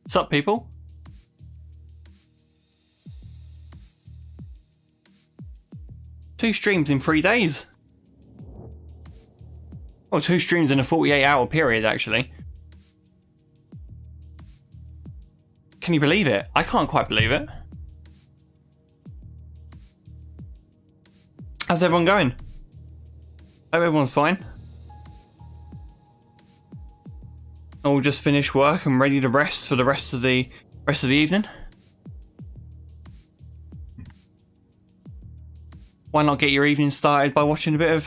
What's up, people? Two streams in 3 days. Well, two streams in a 48-hour period, actually. Can you believe it? I can't quite believe it. How's everyone going? Hope everyone's fine. All just finished work and ready to rest for the rest of the evening. Why not get your evening started by watching a bit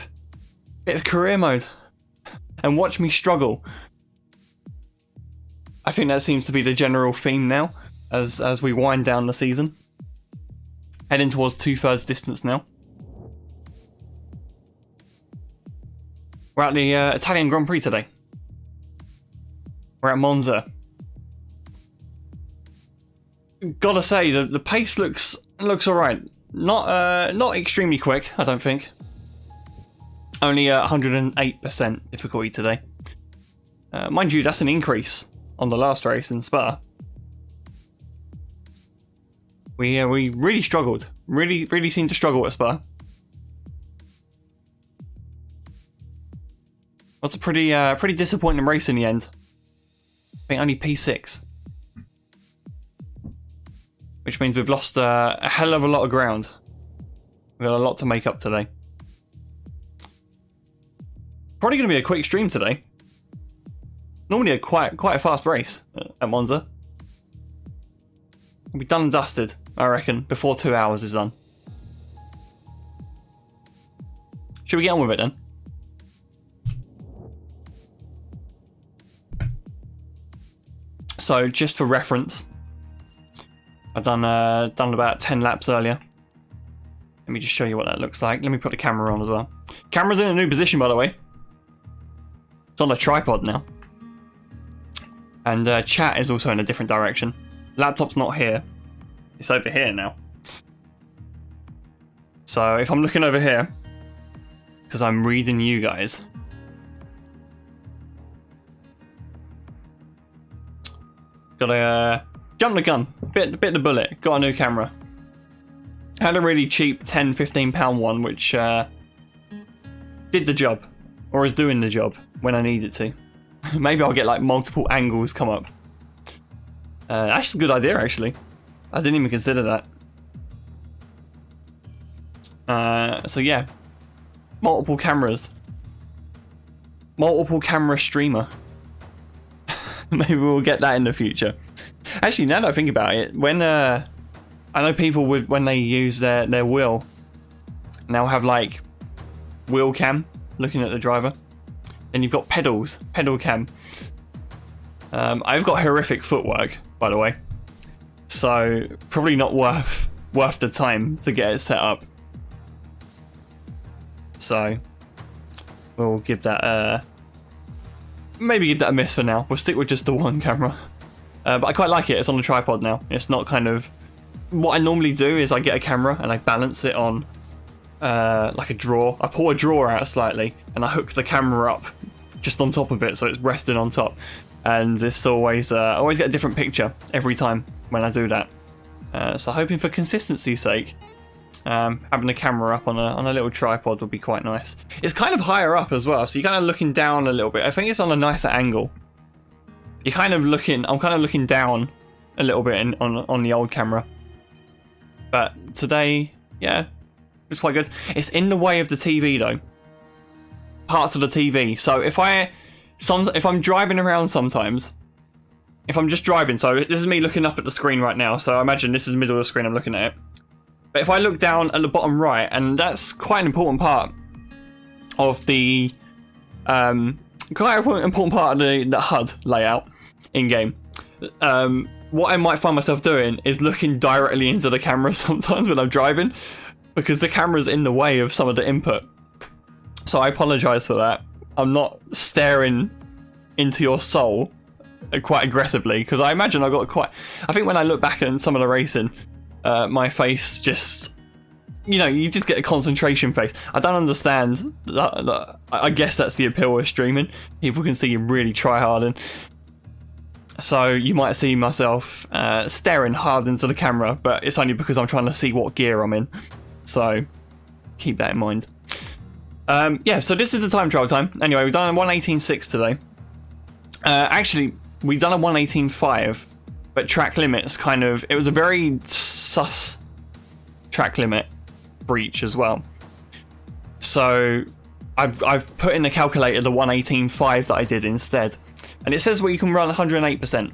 of career mode and watch me struggle? I think that seems to be the general theme now as we wind down the season. Heading towards 2/3 distance now. We're at the Italian Grand Prix today. We're at Monza. Gotta say, the pace looks alright. Not extremely quick, I don't think. Only 108% difficulty today. Mind you, that's an increase on the last race in Spa. We really struggled. Really seemed to struggle at Spa. Was a pretty disappointing race in the end. I think only P6. Which means we've lost a hell of a lot of ground. We've got a lot to make up today. Probably going to be a quick stream today. Normally a quite a fast race at Monza. We'll be done and dusted, I reckon, before 2 hours is done. Should we get on with it then? So, just for reference, I've done about 10 laps earlier. Let me just show you what that looks like. Let me put the camera on as well. Camera's in a new position, by the way. It's on a tripod now. And chat is also in a different direction. Laptop's not here. It's over here now. So if I'm looking over here, because I'm reading you guys. Gotta jump the gun, bit the bullet, got a new camera. Had a really cheap £10-15 one, which did the job, or is doing the job when I need it to. Maybe I'll get like multiple angles come up. That's a good idea, actually. I didn't even consider that. So yeah, multiple cameras, multiple camera streamer. Maybe we'll get that in the future. Actually, now that I think about it, when I know people when they use their wheel, now have like wheel cam looking at the driver, and you've got pedal cam. I've got horrific footwork, by the way, so probably not worth the time to get it set up. So we'll give that maybe give that a miss for now. We'll stick with just the one camera. But I quite like it. It's on a tripod now. It's not kind of... What I normally do is I get a camera and I balance it on like a drawer. I pull a drawer out slightly and I hook the camera up just on top of it so it's resting on top. And it's always... I always get a different picture every time when I do that. So hoping for consistency's sake, having the camera up on a little tripod would be quite nice. It's kind of higher up as well, so you're kind of looking down a little bit. I think it's on a nicer angle. I'm kind of looking down a little bit on the old camera. But today, yeah, it's quite good. It's in the way of the TV though. Parts of the TV. So if I'm driving around sometimes, if I'm just driving, so this is me looking up at the screen right now. So I imagine this is the middle of the screen, I'm looking at it. But if I look down at the bottom right, and that's quite an important part of the the HUD layout in game. What I might find myself doing is looking directly into the camera sometimes when I'm driving, because the camera's in the way of some of the input. So I apologise for that. I'm not staring into your soul quite aggressively, because I imagine I think when I look back at some of the racing, my face just, you just get a concentration face. I don't understand that. I guess that's the appeal of streaming. People can see you really try hard, and So you might see myself staring hard into the camera, but it's only because I'm trying to see what gear I'm in. So keep that in mind. Yeah, so this is the time trial time. Anyway, we've done a 1:18.6 today. Actually, we've done a 1:18.5, but track limits kind of... It was a very sus track limit breach as well. So I've put in the calculator the 1:18.5 that I did instead. And it says well, you can run 108%.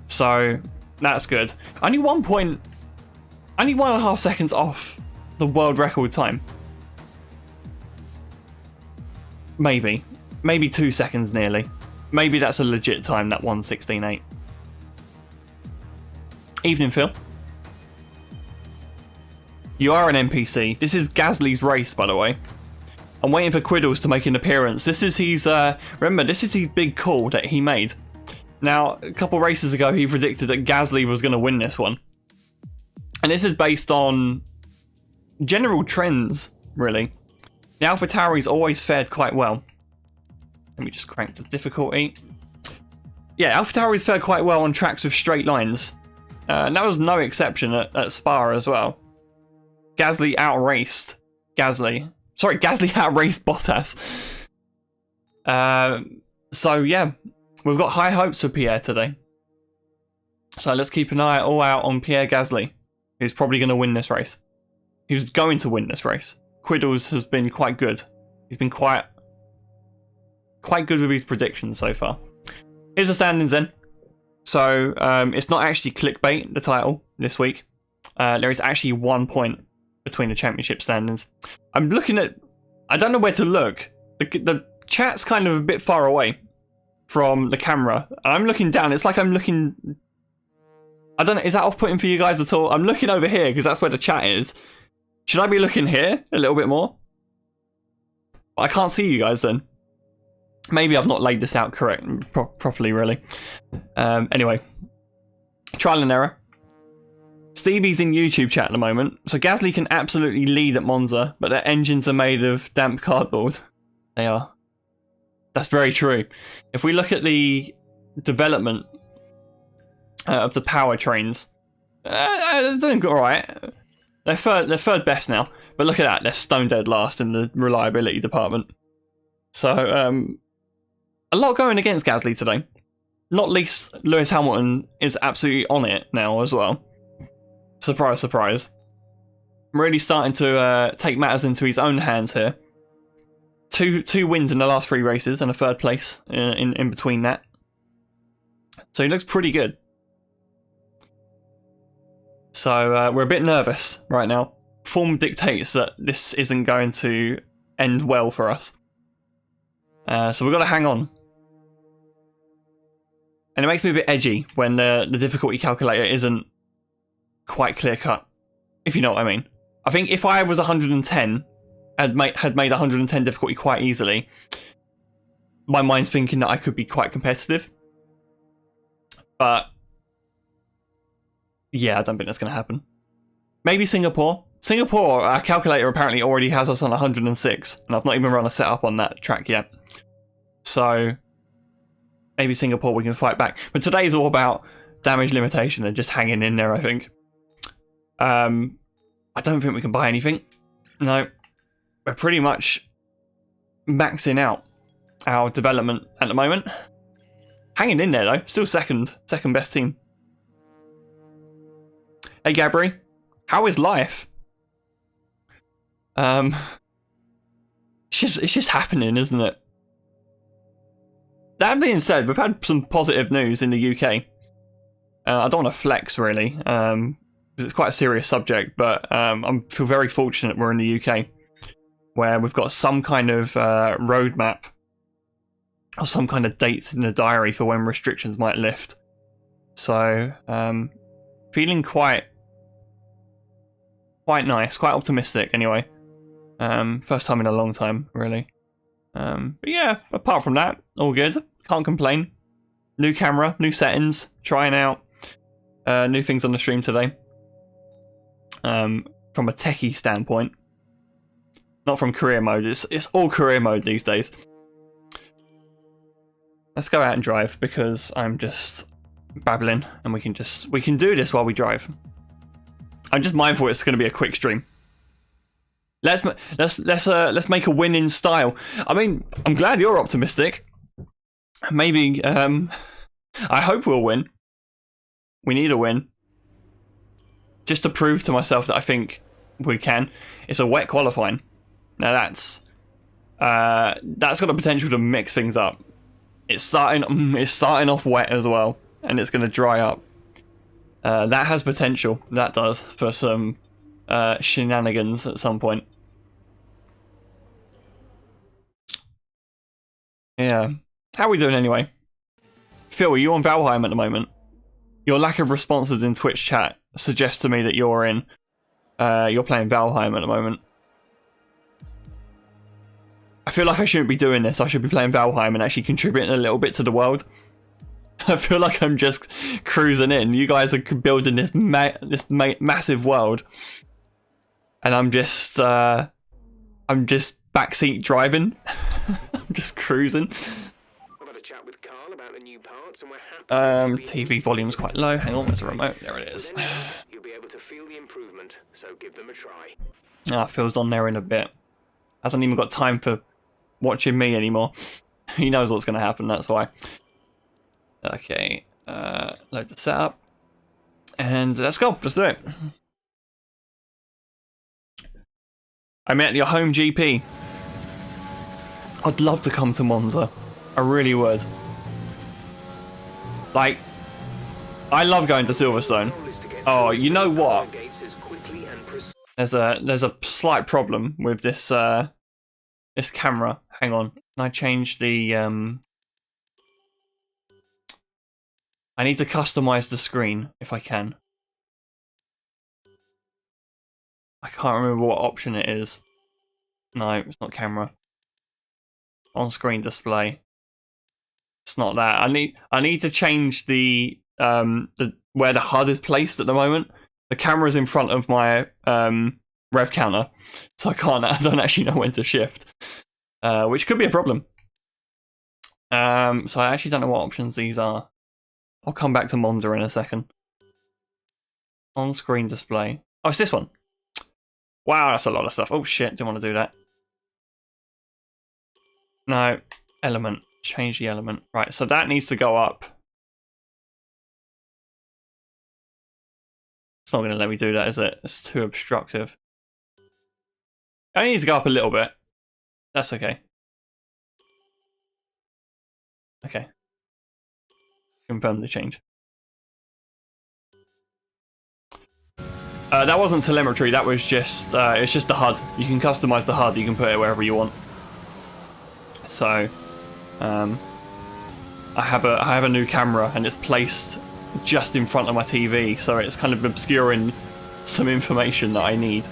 So that's good. Only 1.5 seconds off the world record time. Maybe 2 seconds nearly. Maybe that's a legit time, that 1:16.8. Evening, Phil. You are an NPC. This is Gasly's race, by the way. I'm waiting for Quiddles to make an appearance. This is his, remember, this is his big call that he made. Now, a couple races ago, he predicted that Gasly was going to win this one. And this is based on general trends, really. The AlphaTauri's always fared quite well. Let me just crank the difficulty. Yeah, AlphaTauri's fared quite well on tracks with straight lines. And that was no exception at Spa as well. Gasly outraced Bottas. So yeah, we've got high hopes for Pierre today. So let's keep an eye all out on Pierre Gasly, who's probably going to win this race. Who's going to win this race. Quiddles has been quite good. He's been quite good with his predictions so far. Here's the standings then. So it's not actually clickbait, the title, this week. There is actually 1 point between the championship standings. I'm looking at... I don't know where to look. The chat's kind of a bit far away from the camera. I'm looking down. It's like I'm looking... I don't know. Is that off-putting for you guys at all? I'm looking over here because that's where the chat is. Should I be looking here a little bit more? I can't see you guys then. Maybe I've not laid this out properly, really. Anyway. Trial and error. Stevie's in YouTube chat at the moment, so Gasly can absolutely lead at Monza, but their engines are made of damp cardboard. They are. That's very true. If we look at the development of the powertrains, they're doing alright. They're third best now, but look at that, they're stone dead last in the reliability department. So, a lot going against Gasly today. Not least, Lewis Hamilton is absolutely on it now as well. Surprise, surprise. Really starting to take matters into his own hands here. Two wins in the last 3 races and a third place in between that. So he looks pretty good. So we're a bit nervous right now. Form dictates that this isn't going to end well for us. So we've got to hang on. And it makes me a bit edgy when the difficulty calculator isn't quite clear cut, if you know what I mean. I think if I was 110, had made 110 difficulty quite easily, my mind's thinking that I could be quite competitive. But yeah, I don't think that's going to happen. Maybe Singapore. Singapore, our calculator apparently already has us on 106, and I've not even run a setup on that track yet. So maybe Singapore we can fight back. But today is all about damage limitation and just hanging in there, I think. I don't think we can buy anything. No. We're pretty much maxing out our development at the moment. Hanging in there though. Still second best team. Hey Gabri, how is life? It's just happening, isn't it? That being said, we've had some positive news in the UK. I don't want to flex really, because it's quite a serious subject, but I feel very fortunate we're in the UK, where we've got some kind of roadmap or some kind of dates in the diary for when restrictions might lift. So, feeling quite nice, quite optimistic anyway. First time in a long time, really. But yeah, apart from that, all good. Can't complain. New camera, new settings, trying out new things on the stream today. From a techie standpoint, not from career mode. It's all career mode these days. let's go out and drive because I'm just babbling, and we can do this while we drive. I'm just mindful it's going to be a quick stream. Let's make a win in style. I mean, I'm glad you're optimistic. Maybe I hope we'll win. We need a win. Just to prove to myself that I think we can. It's a wet qualifying. Now that's got the potential to mix things up. It's starting off wet as well, and it's going to dry up. That has potential. That does, for some shenanigans at some point. Yeah. How are we doing anyway? Phil, are you on Valheim at the moment? Your lack of responses in Twitch chat suggests to me that you're playing Valheim at the moment. I feel like I shouldn't be doing this. I should be playing Valheim and actually contributing a little bit to the world. I feel like I'm just cruising in. You guys are building this massive world, and I'm just backseat driving. I'm just cruising. TV volume's quite low. Hang on, there's a remote. There it is. You'll be able to feel the improvement, so give them a try. Ah, Phil's on there in a bit. Hasn't even got time for watching me anymore. He knows what's going to happen, that's why. Okay, load the setup. And let's go, let's do it. I'm at your home GP. I'd love to come to Monza. I really would. Like, I love going to Silverstone. Oh, you know what? There's a slight problem with this this camera. Hang on. Can I change the I need to customize the screen if I can. I can't remember what option it is. No, it's not camera. On screen display. It's not that. I need to change the where the HUD is placed at the moment. The camera's in front of my rev counter, so I don't actually know when to shift, which could be a problem. So I actually don't know what options these are. I'll come back to Monza in a second. On screen display. Oh, it's this one. Wow, that's a lot of stuff. Oh shit, don't want to do that. No, element. Change the element. Right, so that needs to go up. It's not going to let me do that, is it? It's too obstructive. It only needs to go up a little bit. That's okay. Okay. Confirm the change. That wasn't telemetry, that was just, it's just the HUD. You can customize the HUD, you can put it wherever you want. So, I have a new camera and it's placed just in front of my TV, so it's kind of obscuring some information that I need.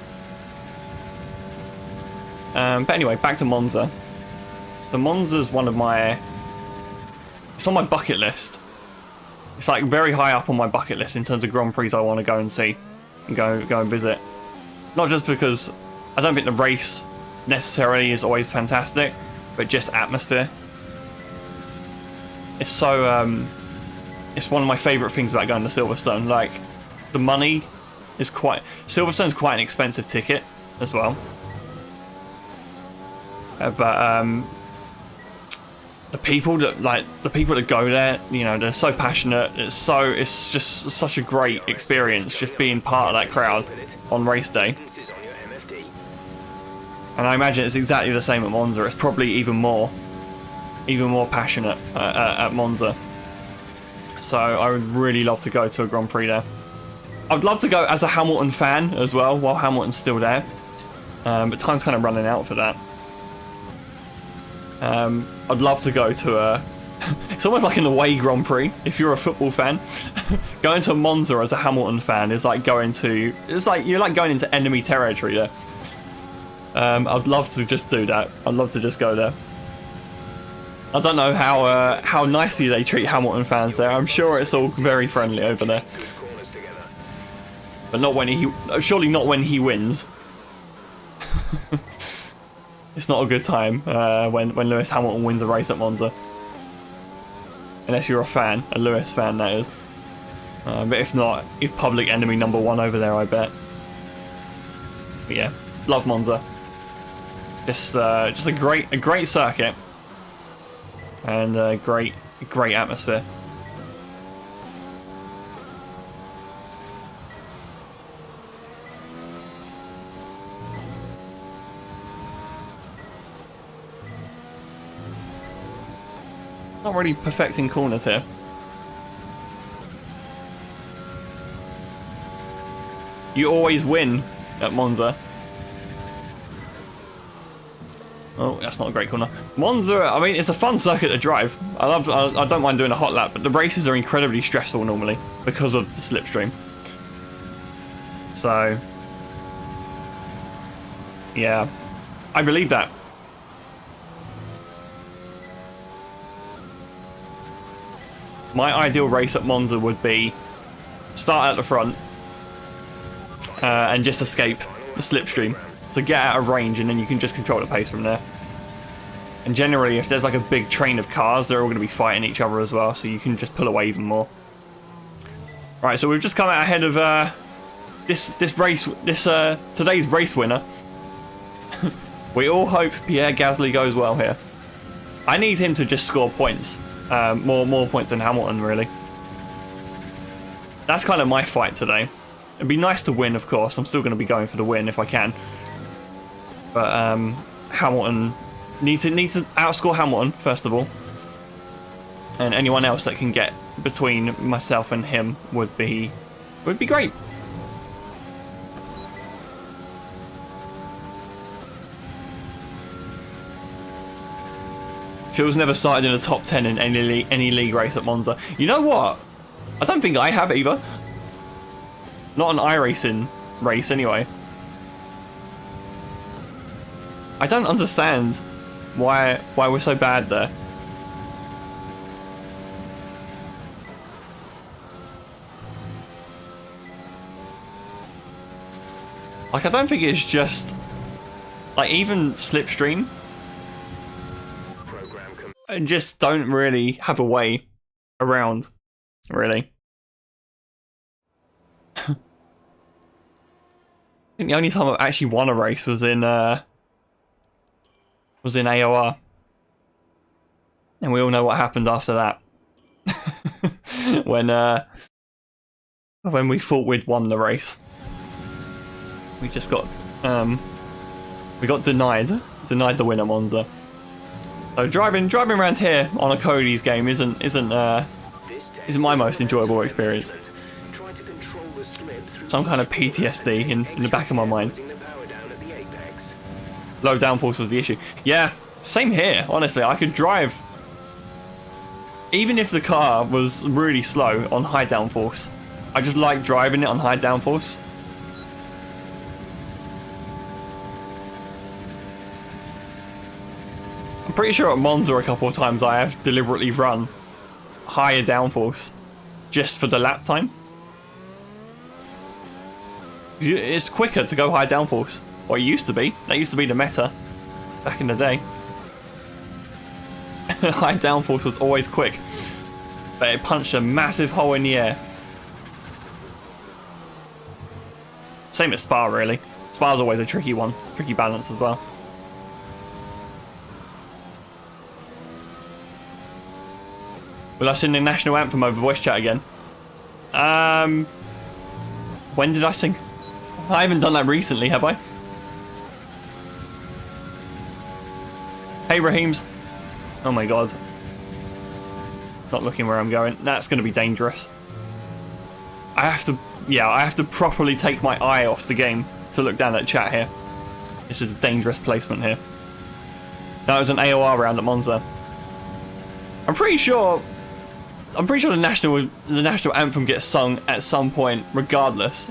But anyway, back to Monza. The Monza's one of my... It's on my bucket list. It's like very high up on my bucket list in terms of Grand Prix I want to go and see and go and visit. Not just because I don't think the race necessarily is always fantastic, but just atmosphere. It's so it's one of my favourite things about going to Silverstone. Like, the money is quite... Silverstone's quite an expensive ticket as well. But the people that go there, you know, they're so passionate. It's just such a great experience just being part of that crowd on race day. And I imagine it's exactly the same at Monza. It's probably even more passionate at Monza. So I would really love to go to a Grand Prix there. I'd love to go as a Hamilton fan as well, while Hamilton's still there. But time's kind of running out for that. I'd love to go to a... It's almost like an away Grand Prix, if you're a football fan. Going to Monza as a Hamilton fan is like going to... You're like going into enemy territory there. I'd love to just do that. I'd love to just go there. I don't know how nicely they treat Hamilton fans there. I'm sure it's all very friendly over there. But not when surely not when he wins. It's not a good time when Lewis Hamilton wins a race at Monza. Unless you're a fan, a Lewis fan, that is. But if not, he's public enemy #1 over there, I bet. But yeah, love Monza. Just a great circuit, and a great atmosphere. Not really perfecting corners here. You always win at Monza. Oh, that's not a great corner. Monza, I mean, it's a fun circuit to drive. I don't mind doing a hot lap, but the races are incredibly stressful normally because of the slipstream. So, yeah, I believe that. My ideal race at Monza would be start at the front and just escape the slipstream. So get out of range, and then you can just control the pace from there. And generally, if there's like a big train of cars, they're all going to be fighting each other as well, so you can just pull away even more. Right, so we've just come out ahead of today's race winner. We all hope Pierre Gasly goes well here. I need him to just score points. More points than Hamilton, really. That's kind of my fight today. It'd be nice to win, of course. I'm still going to be going for the win if I can. But Hamilton needs to outscore Hamilton first of all, and anyone else that can get between myself and him would be great. Phil's never started in the top 10 in any league race at Monza. You know what? I don't think I have either. Not an iRacing race, anyway. I don't understand why we're so bad there. Like, I don't think it's just like even Slipstream. And just don't really have a way around, really. I think the only time I've actually won a race was in AOR, and we all know what happened after that. when we thought we'd won the race, we just got denied the win at Monza. So driving around here on a Cody's game isn't my most enjoyable experience. Some kind of PTSD in the back of my mind. Low downforce was the issue. Yeah, same here. Honestly, I could drive even if the car was really slow on high downforce. I just like driving it on high downforce. I'm pretty sure at Monza a couple of times I have deliberately run higher downforce just for the lap time. It's quicker to go high downforce. Or it used to be. That used to be the meta back in the day. High downforce was always quick, but it punched a massive hole in the air. Same as Spa, really. Spa's always a tricky one. Tricky balance as well. Will I sing the national anthem over voice chat again? When did I sing? I haven't done that recently, have I? Hey, Raheem's. Oh my god. Not looking where I'm going. That's going to be dangerous. I have to properly take my eye off the game to look down at chat here. This is a dangerous placement here. That was an AOR round at Monza. I'm pretty sure the national anthem gets sung at some point, regardless.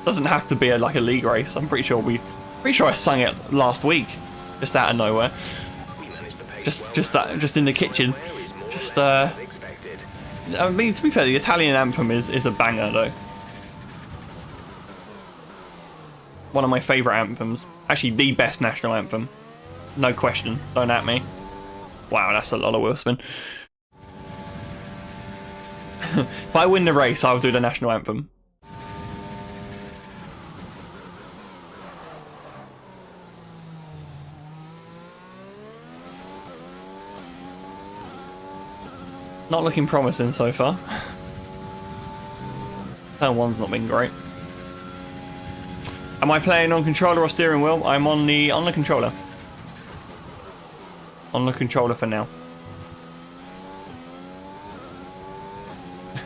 Doesn't have to be like a league race. I'm pretty sure I sung it last week, just out of nowhere. Just in the kitchen. I mean, to be fair, the Italian anthem is a banger though. One of my favourite anthems. Actually, the best national anthem. No question. Don't at me. Wow, that's a lot of wheel spin. If I win the race, I'll do the national anthem. Not looking promising so far. Turn 1's not been great. Am I playing on controller or steering wheel? I'm on the controller. On the controller for now.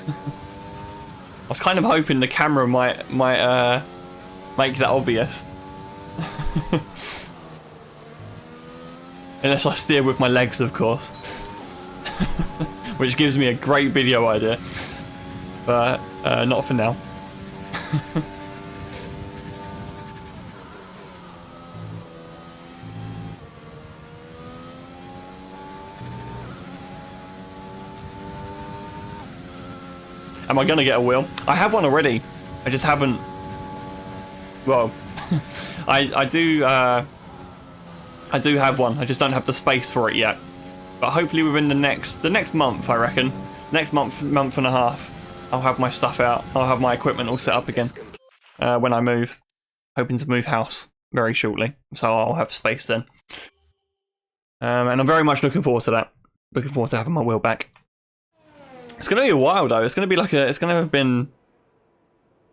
I was kind of hoping the camera might make that obvious. Unless I steer with my legs, of course. Which gives me a great video idea. But not for now. Am I gonna get a wheel? I have one already. I just haven't. Well, I do have one. I just don't have the space for it yet. But hopefully within the next month, I reckon, next month and a half, I'll have my stuff out. I'll have my equipment all set up again when I move. Hoping to move house very shortly, so I'll have space then. And I'm very much looking forward to that. Looking forward to having my wheel back. It's gonna be a while though. It's gonna have been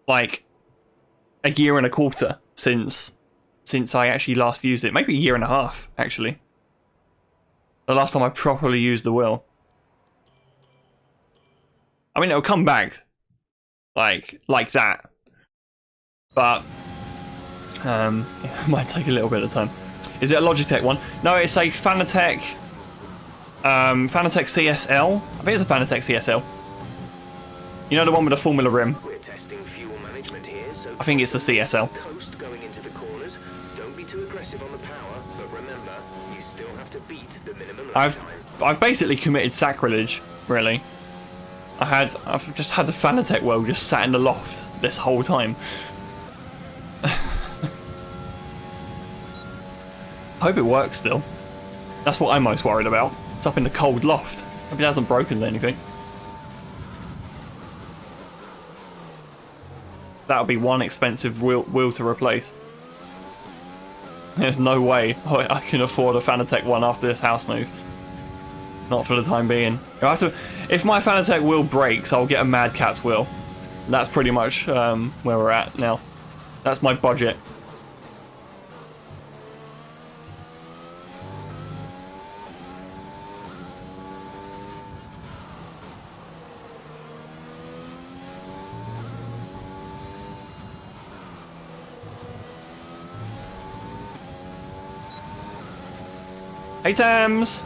like a year and a quarter since I actually last used it. Maybe a year and a half actually. The last time I properly used the wheel. I mean, it'll come back like that, but it might take a little bit of time. Is it a Logitech one? No, it's a Fanatec. Fanatec CSL. I think it's a Fanatec CSL. You know the one with the Formula rim? We're testing fuel management here, so I think it's the CSL. coast going into the corners. Don't be too aggressive on the power, but remember, you still have to beat the minimum lap time. I've basically committed sacrilege, really. I've just had the Fanatec wheel just sat in the loft this whole time. Hope it works still. That's what I'm most worried about. It's up in the cold loft. Hope it hasn't broken anything. That'll be one expensive wheel to replace. There's no way I can afford a Fanatec one after this house move. Not for the time being. If my Fanatec wheel breaks, I'll get a Mad Catz wheel. That's pretty much where we're at now. That's my budget. Hey Tams!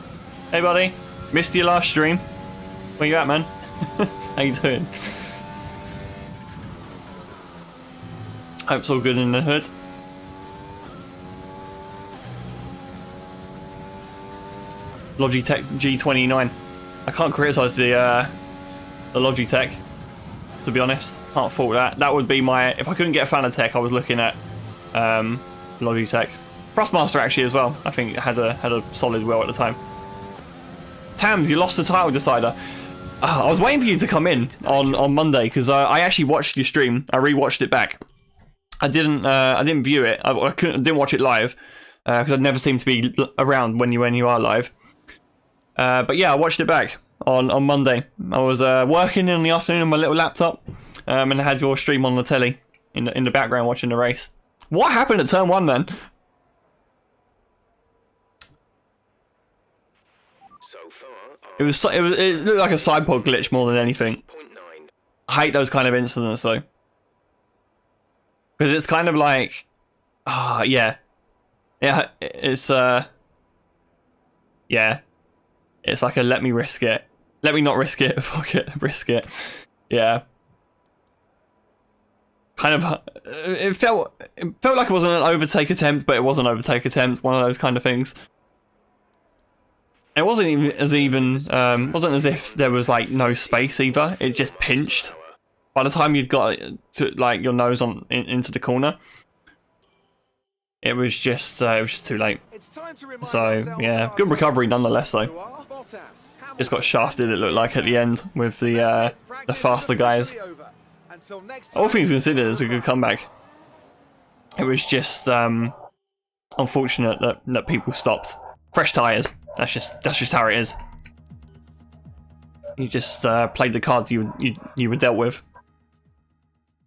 Hey buddy. Missed your last stream. Where you at, man? How you doing? Hope's all good in the hood. Logitech G29. I can't criticise the Logitech, to be honest. Can't fault that. That would be my... If I couldn't get a Fanatec, I was looking at Logitech. Thrustmaster actually as well. I think it had a solid wheel at the time. Tams, you lost the title decider. I was waiting for you to come in on Monday because I actually watched your stream. I rewatched it back. I didn't view it. I didn't watch it live because I never seem to be around when you are live. But yeah, I watched it back on Monday. I was working in the afternoon on my little laptop, and I had your stream on the telly in the background watching the race. What happened at turn 1, man? So far, It looked like a side pod glitch more than anything. 0.9. I hate those kind of incidents though, because it's kind of like, yeah, it's yeah, it's like a let me risk it, let me not risk it, fuck it, risk it, yeah. Kind of, it felt like it wasn't an overtake attempt, but it was an overtake attempt. One of those kind of things. It wasn't wasn't as if there was like no space either. It just pinched. By the time you'd got to like your nose into the corner, it was just too late. So yeah, good recovery nonetheless though. Just got shafted, it looked like, at the end with the faster guys. All things considered, it's a good comeback. It was just unfortunate that people stopped. Fresh tyres. That's just how it is. You just played the cards you were dealt with.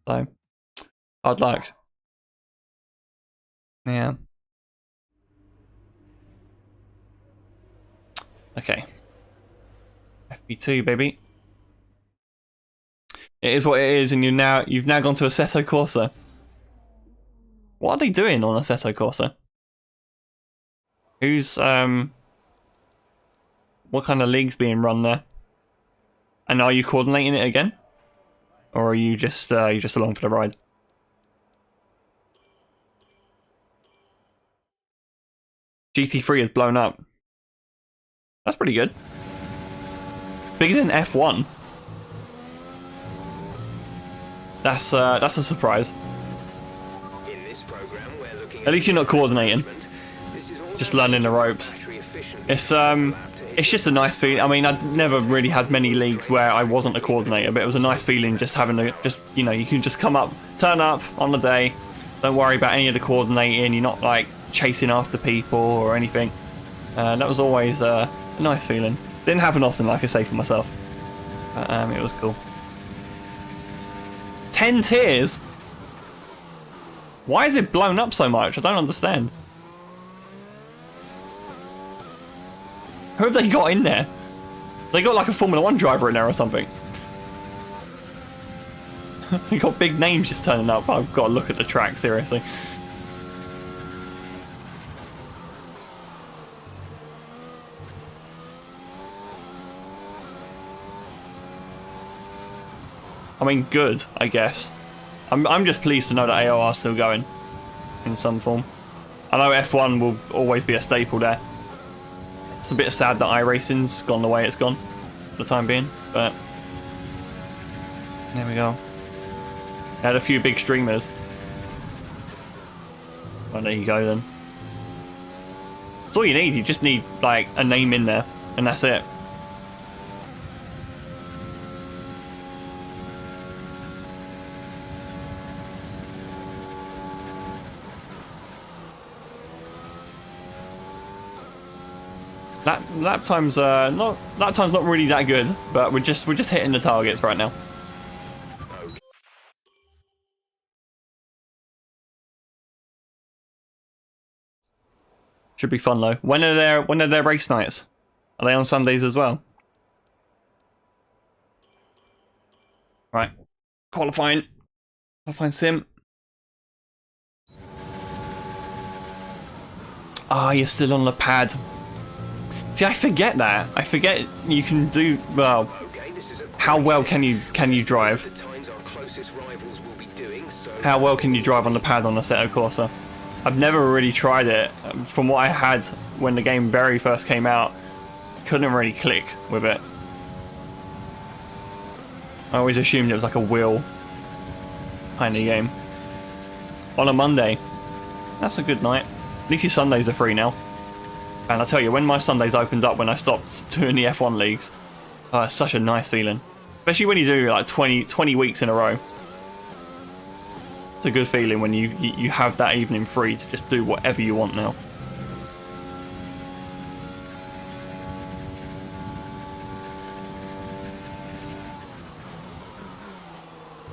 So, hard luck. Yeah. Okay. FP2, baby. It is what it is, and you've now gone to Assetto Corsa. What are they doing on Assetto Corsa? Who's what kind of league's being run there? And are you coordinating it again, or are you just along for the ride? GT3 has blown up. That's pretty good. Bigger than F1. That's a surprise. In this program, we're looking At least you're not coordinating. Just learning the ropes. It's just a nice feeling. I mean, I've never really had many leagues where I wasn't a coordinator, but it was a nice feeling just having you know, you can just turn up on the day, don't worry about any of the coordinating, you're not like chasing after people or anything. That was always a nice feeling. Didn't happen often, like I say, for myself. But, it was cool. 10 tiers? Why is it blown up so much? I don't understand. Who have they got in there? They got like a Formula 1 driver in there or something. They got big names just turning up. I've got to look at the track, seriously. I mean, good, I guess. I'm just pleased to know that AOR is still going in some form. I know F1 will always be a staple there. It's a bit sad that iRacing's gone the way it's gone for the time being, but there we go. They had a few big streamers. Well, there you go then. That's all you need. You just need like a name in there, and that's it. Lap time's not really that good, but we're just hitting the targets right now. Should be fun though. When are their race nights? Are they on Sundays as well? Right. Qualifying sim. Ah, you're still on the pad. See, I forget that. I forget you can do well. How well can you drive? How well can you drive on the pad on Assetto Corsa? I've never really tried it. From what I had when the game very first came out, couldn't really click with it. I always assumed it was like a wheel kind of game. On a Monday. That's a good night. At least your Sundays are free now. And I tell you, when my Sundays opened up when I stopped doing the F1 leagues, it's such a nice feeling. Especially when you do like 20 weeks in a row. It's a good feeling when you have that evening free to just do whatever you want now.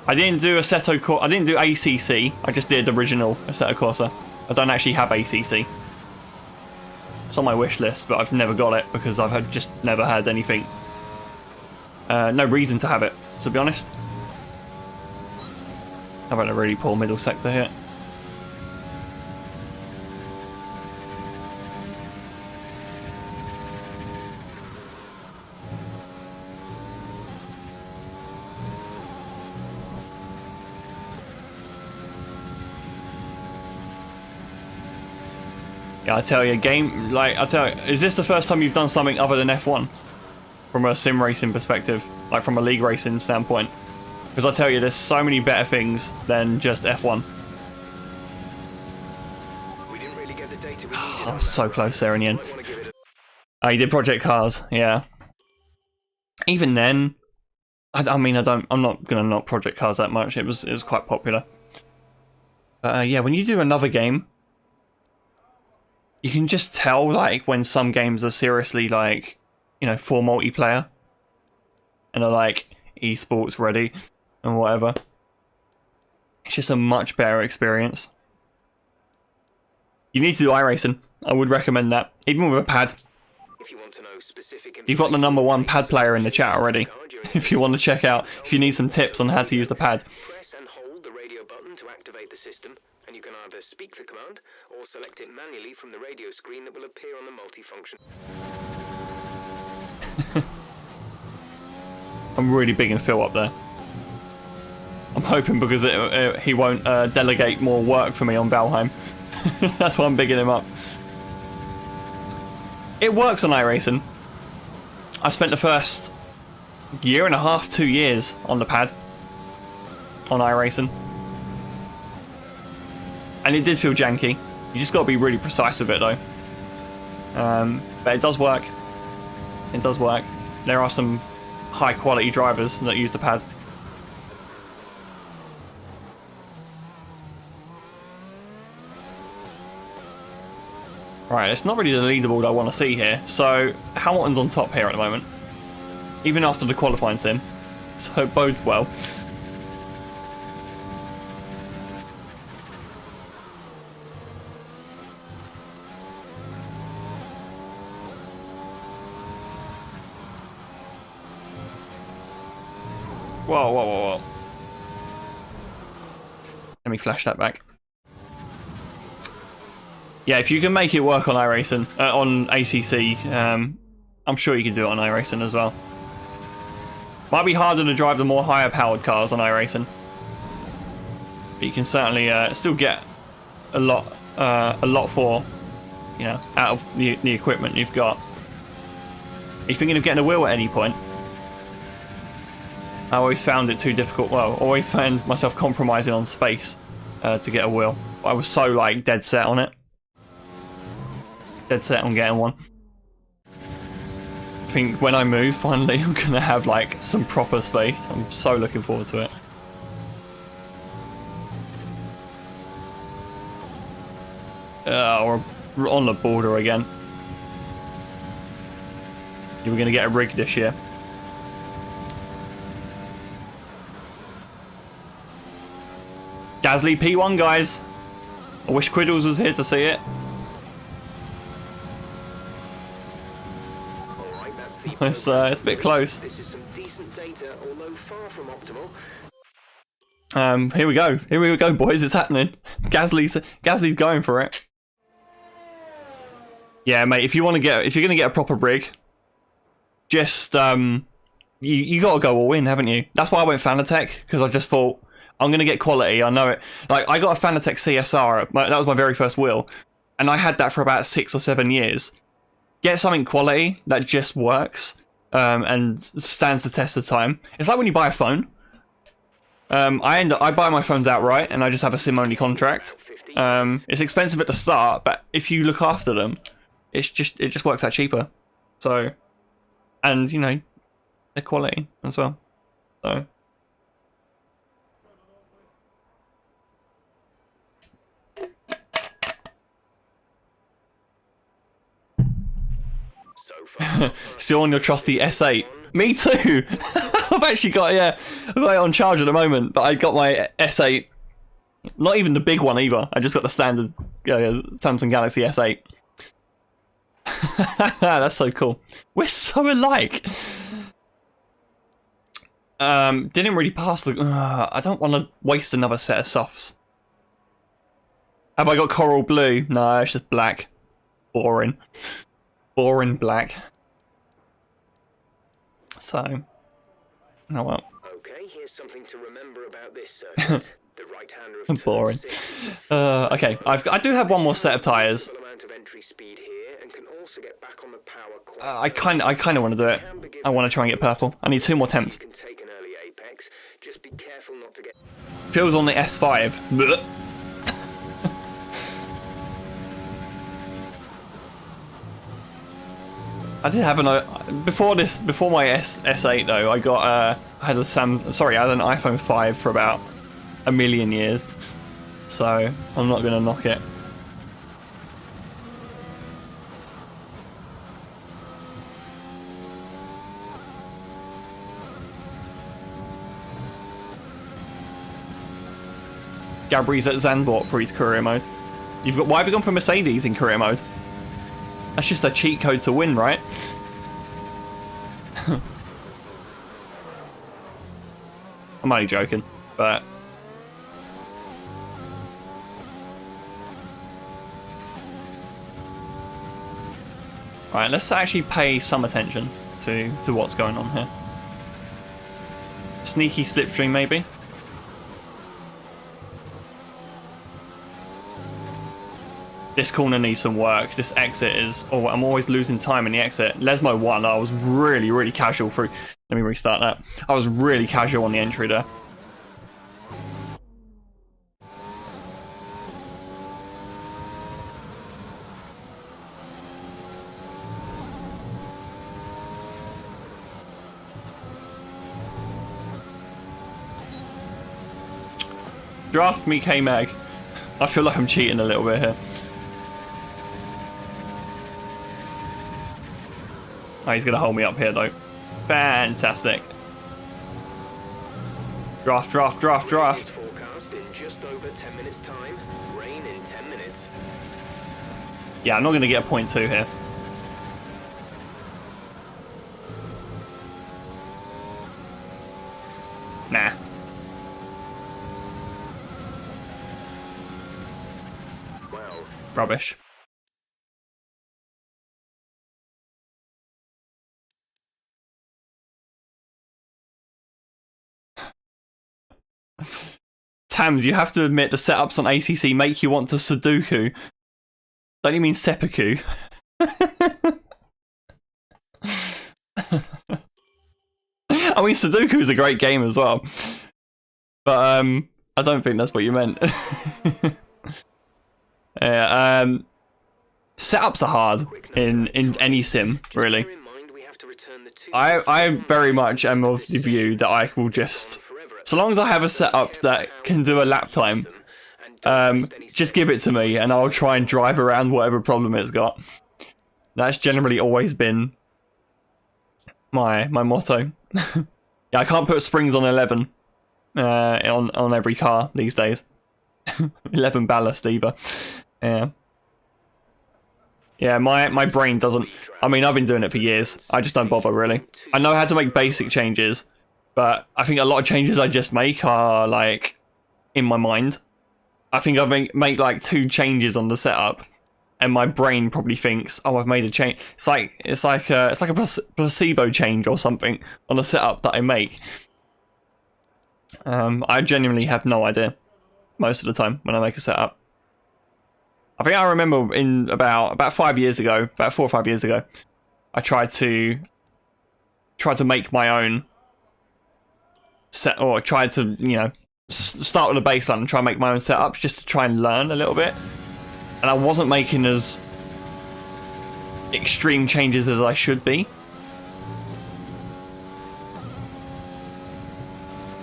I didn't do Assetto Corsa. I didn't do ACC. I just did original Assetto Corsa. I don't actually have ACC. It's on my wish list, but I've never got it because I've just never had anything. No reason to have it, to be honest. How about a really poor middle sector here? Yeah, I tell you, is this the first time you've done something other than F1? From a sim racing perspective, like from a league racing standpoint? Because I tell you, there's so many better things than just F1. We didn't really get the data we needed. I was so close there in the end. Oh, you did Project Cars, yeah. even then, I mean, I'm not gonna knock Project Cars that much. It was quite popular. Yeah, when you do another game, you can just tell like when some games are seriously like, you know, for multiplayer, and are like esports ready and whatever. It's just a much better experience. You need to do iRacing. I would recommend that, even with a pad. If you want to know specific You've got the #1 pad player in the chat already. If you want to check out, if you need some tips on how to use the pad. Press and hold the radio button to activate the system, and you can either speak the command or select it manually from the radio screen that will appear on the multifunction. I'm really bigging Phil up there. I'm hoping because he won't delegate more work for me on Valheim. That's why I'm bigging him up. It works on iRacing. I spent the first year and a half, 2 years on the pad on iRacing, and it did feel janky. You just got to be really precise with it though. But it does work. It does work. There are some high quality drivers that use the pad. Right, it's not really the leaderboard I want to see here. So Hamilton's on top here at the moment, even after the qualifying sim. So it bodes well. Whoa, whoa, whoa, whoa. Let me flash that back. Yeah, if you can make it work on iRacing, on ACC, I'm sure you can do it on iRacing as well. Might be harder to drive the more higher powered cars on iRacing, but you can certainly still get a lot for, you know, out of the equipment you've got. Are you thinking of getting a wheel at any point? I always found it too difficult. Well, always found myself compromising on space to get a wheel. I was so like dead set on it. Dead set on getting one. I think when I move, finally, I'm gonna have like some proper space. I'm so looking forward to it. We're on the border again. We're gonna get a rig this year. Gasly P1, guys. I wish Quiddles was here to see it. It's a bit close. This is some decent data, although far from optimal. Here we go. Here we go, boys. It's happening. Gasly's going for it. Yeah, mate. If you're gonna get a proper rig, just you gotta go all in, haven't you? That's why I went Fanatec, because I just thought I'm gonna get quality. I know it. Like I got a Fanatec CSR. That was my very first wheel, and I had that for about 6 or 7 years. Get something quality that just works and stands the test of time. It's like when you buy a phone. I buy my phones outright and I just have a SIM-only contract. It's expensive at the start, but if you look after them, it just works out cheaper. So, and you know, they're quality as well. So. Still on your trusty S8. Me too. I've actually got I've got it on charge at the moment, but I got my S8. Not even the big one either. I just got the standard Samsung Galaxy S8. That's so cool. We're so alike. Didn't really pass the. I don't want to waste another set of softs. Have I got coral blue? No, it's just black. Boring. Boring black. So, oh well. Okay, here's something to remember about this circuit. The right-hander of boring. Okay, I do have one more set of tires. I kind of want to do it. I want to try and get purple. I need 2 more temps. Feels on the S5. Blech. I did have before my S8 though. I got I had an iPhone 5 for about a million years, so I'm not gonna knock it. Gabri's at Zandvoort for his career mode. Why have you gone for Mercedes in career mode? That's just a cheat code to win, right? I'm only joking, but... Alright, let's actually pay some attention to what's going on here. Sneaky slipstream, maybe? This corner needs some work. This exit is... Oh, I'm always losing time in the exit. Lesmo 1, I was really, really casual through... Let me restart that. I was really casual on the entry there. Draft me K-Mag. I feel like I'm cheating a little bit here. Oh, he's going to hold me up here, though. Fantastic. Draft. Forecast in just over 10 minutes' time. Rain in 10 minutes. Yeah, I'm not going to get a 0.2 here. Nah. Well. Rubbish. Tams, you have to admit the setups on ACC make you want to Sudoku. Don't you mean seppuku? I mean, Sudoku is a great game as well. But I don't think that's what you meant. Yeah, setups are hard in any sim, really. I very much am of the view that I will just... So long as I have a setup that can do a lap time, just give it to me and I'll try and drive around whatever problem it's got. That's generally always been my motto. Yeah, I can't put springs on 11 on every car these days. 11 ballast either. Yeah. Yeah, my brain doesn't... I mean, I've been doing it for years. I just don't bother, really. I know how to make basic changes, but I think a lot of changes I just make are, like, in my mind. I think I make like 2 changes on the setup, and my brain probably thinks, "Oh, I've made a change." It's like a placebo change or something on the setup that I make. I genuinely have no idea most of the time when I make a setup. I think I remember in about 5 years ago, about 4 or 5 years ago, I tried to make my own set, or tried to, you know, start with a baseline and try and make my own setups just to try and learn a little bit. And I wasn't making as extreme changes as I should be.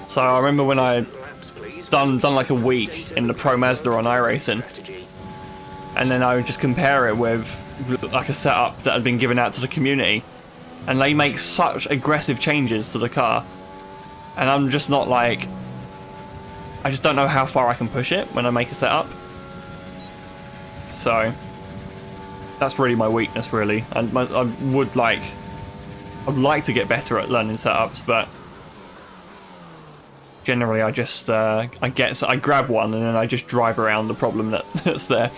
So I remember when I done like a week in the Pro Mazda on iRacing, and then I would just compare it with like a setup that had been given out to the community, and they make such aggressive changes to the car, and I'm just not like, I just don't know how far I can push it when I make a setup. So that's really my weakness, really. And I'd like to get better at learning setups, but generally I just I grab one and then I just drive around the problem that's there.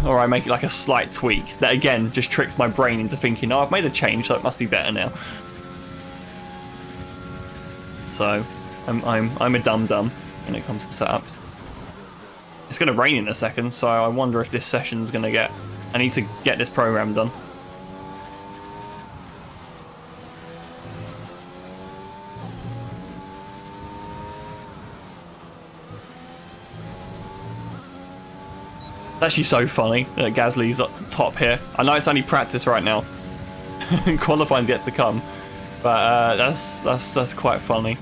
Or I make it like a slight tweak that again just tricks my brain into thinking, oh, I've made a change, so it must be better now. So I'm a dum-dum when it comes to setups. It's going to rain in a second, so I wonder if this session's going to get... I need to get this program done. It's actually so funny that Gasly's up top here. I know it's only practice right now, Qualifying's yet to come, but that's quite funny.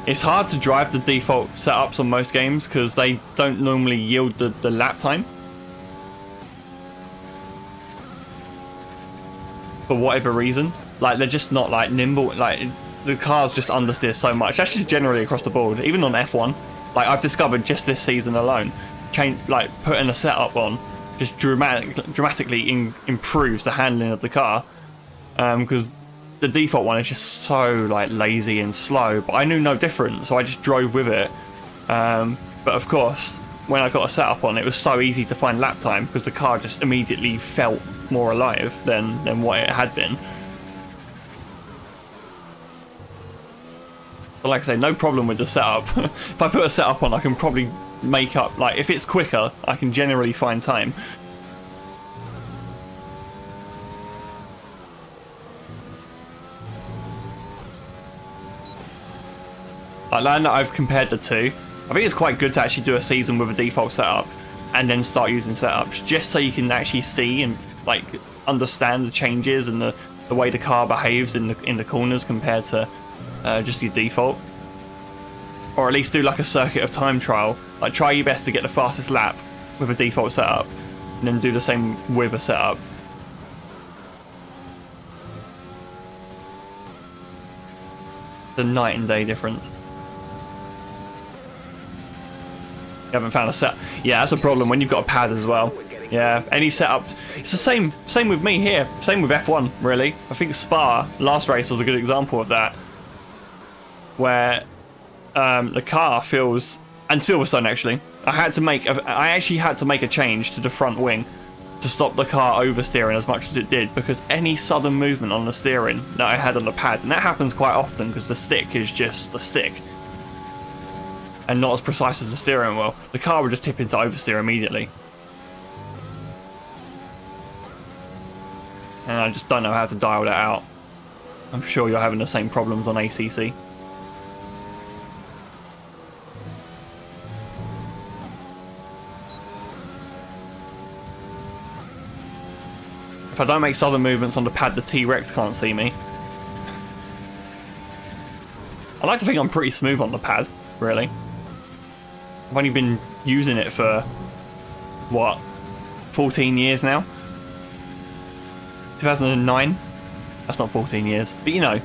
It's hard to drive the default setups on most games because they don't normally yield the lap time. For whatever reason. Like, they're just not, like, nimble. Like, the cars just understeer so much. Actually, generally across the board. Even on F1. Like, I've discovered just this season alone, putting a setup on just dramatically improves the handling of the car. Because the default one is just so like lazy and slow, but I knew no different, so I just drove with it. But of course, when I got a setup on, it was so easy to find lap time because the car just immediately felt more alive than what it had been. But like I say, no problem with the setup. If I put a setup on, I can probably make up, like if it's quicker, I can generally find time. Like now that I've compared the two, I think it's quite good to actually do a season with a default setup and then start using setups just so you can actually see and like understand the changes and the way the car behaves in the corners compared to just your default. Or at least do like a circuit of time trial. Like try your best to get the fastest lap with a default setup and then do the same with a setup. The night and day difference. You haven't found a set. Yeah, that's a problem when you've got a pad as well. Yeah, any setup. It's the same with me here. Same with F1, really. I think Spa, last race, was a good example of that. Where the car feels... And Silverstone, actually. I actually had to make a change to the front wing to stop the car oversteering as much as it did, because any sudden movement on the steering that I had on the pad, and that happens quite often because the stick is just the stick and not as precise as the steering wheel, the car would just tip into oversteer immediately. And I just don't know how to dial that out. I'm sure you're having the same problems on ACC. If I don't make sudden movements on the pad, the T-Rex can't see me. I like to think I'm pretty smooth on the pad, really. I've only been using it for, what, 14 years now? 2009? That's not 14 years, but you know.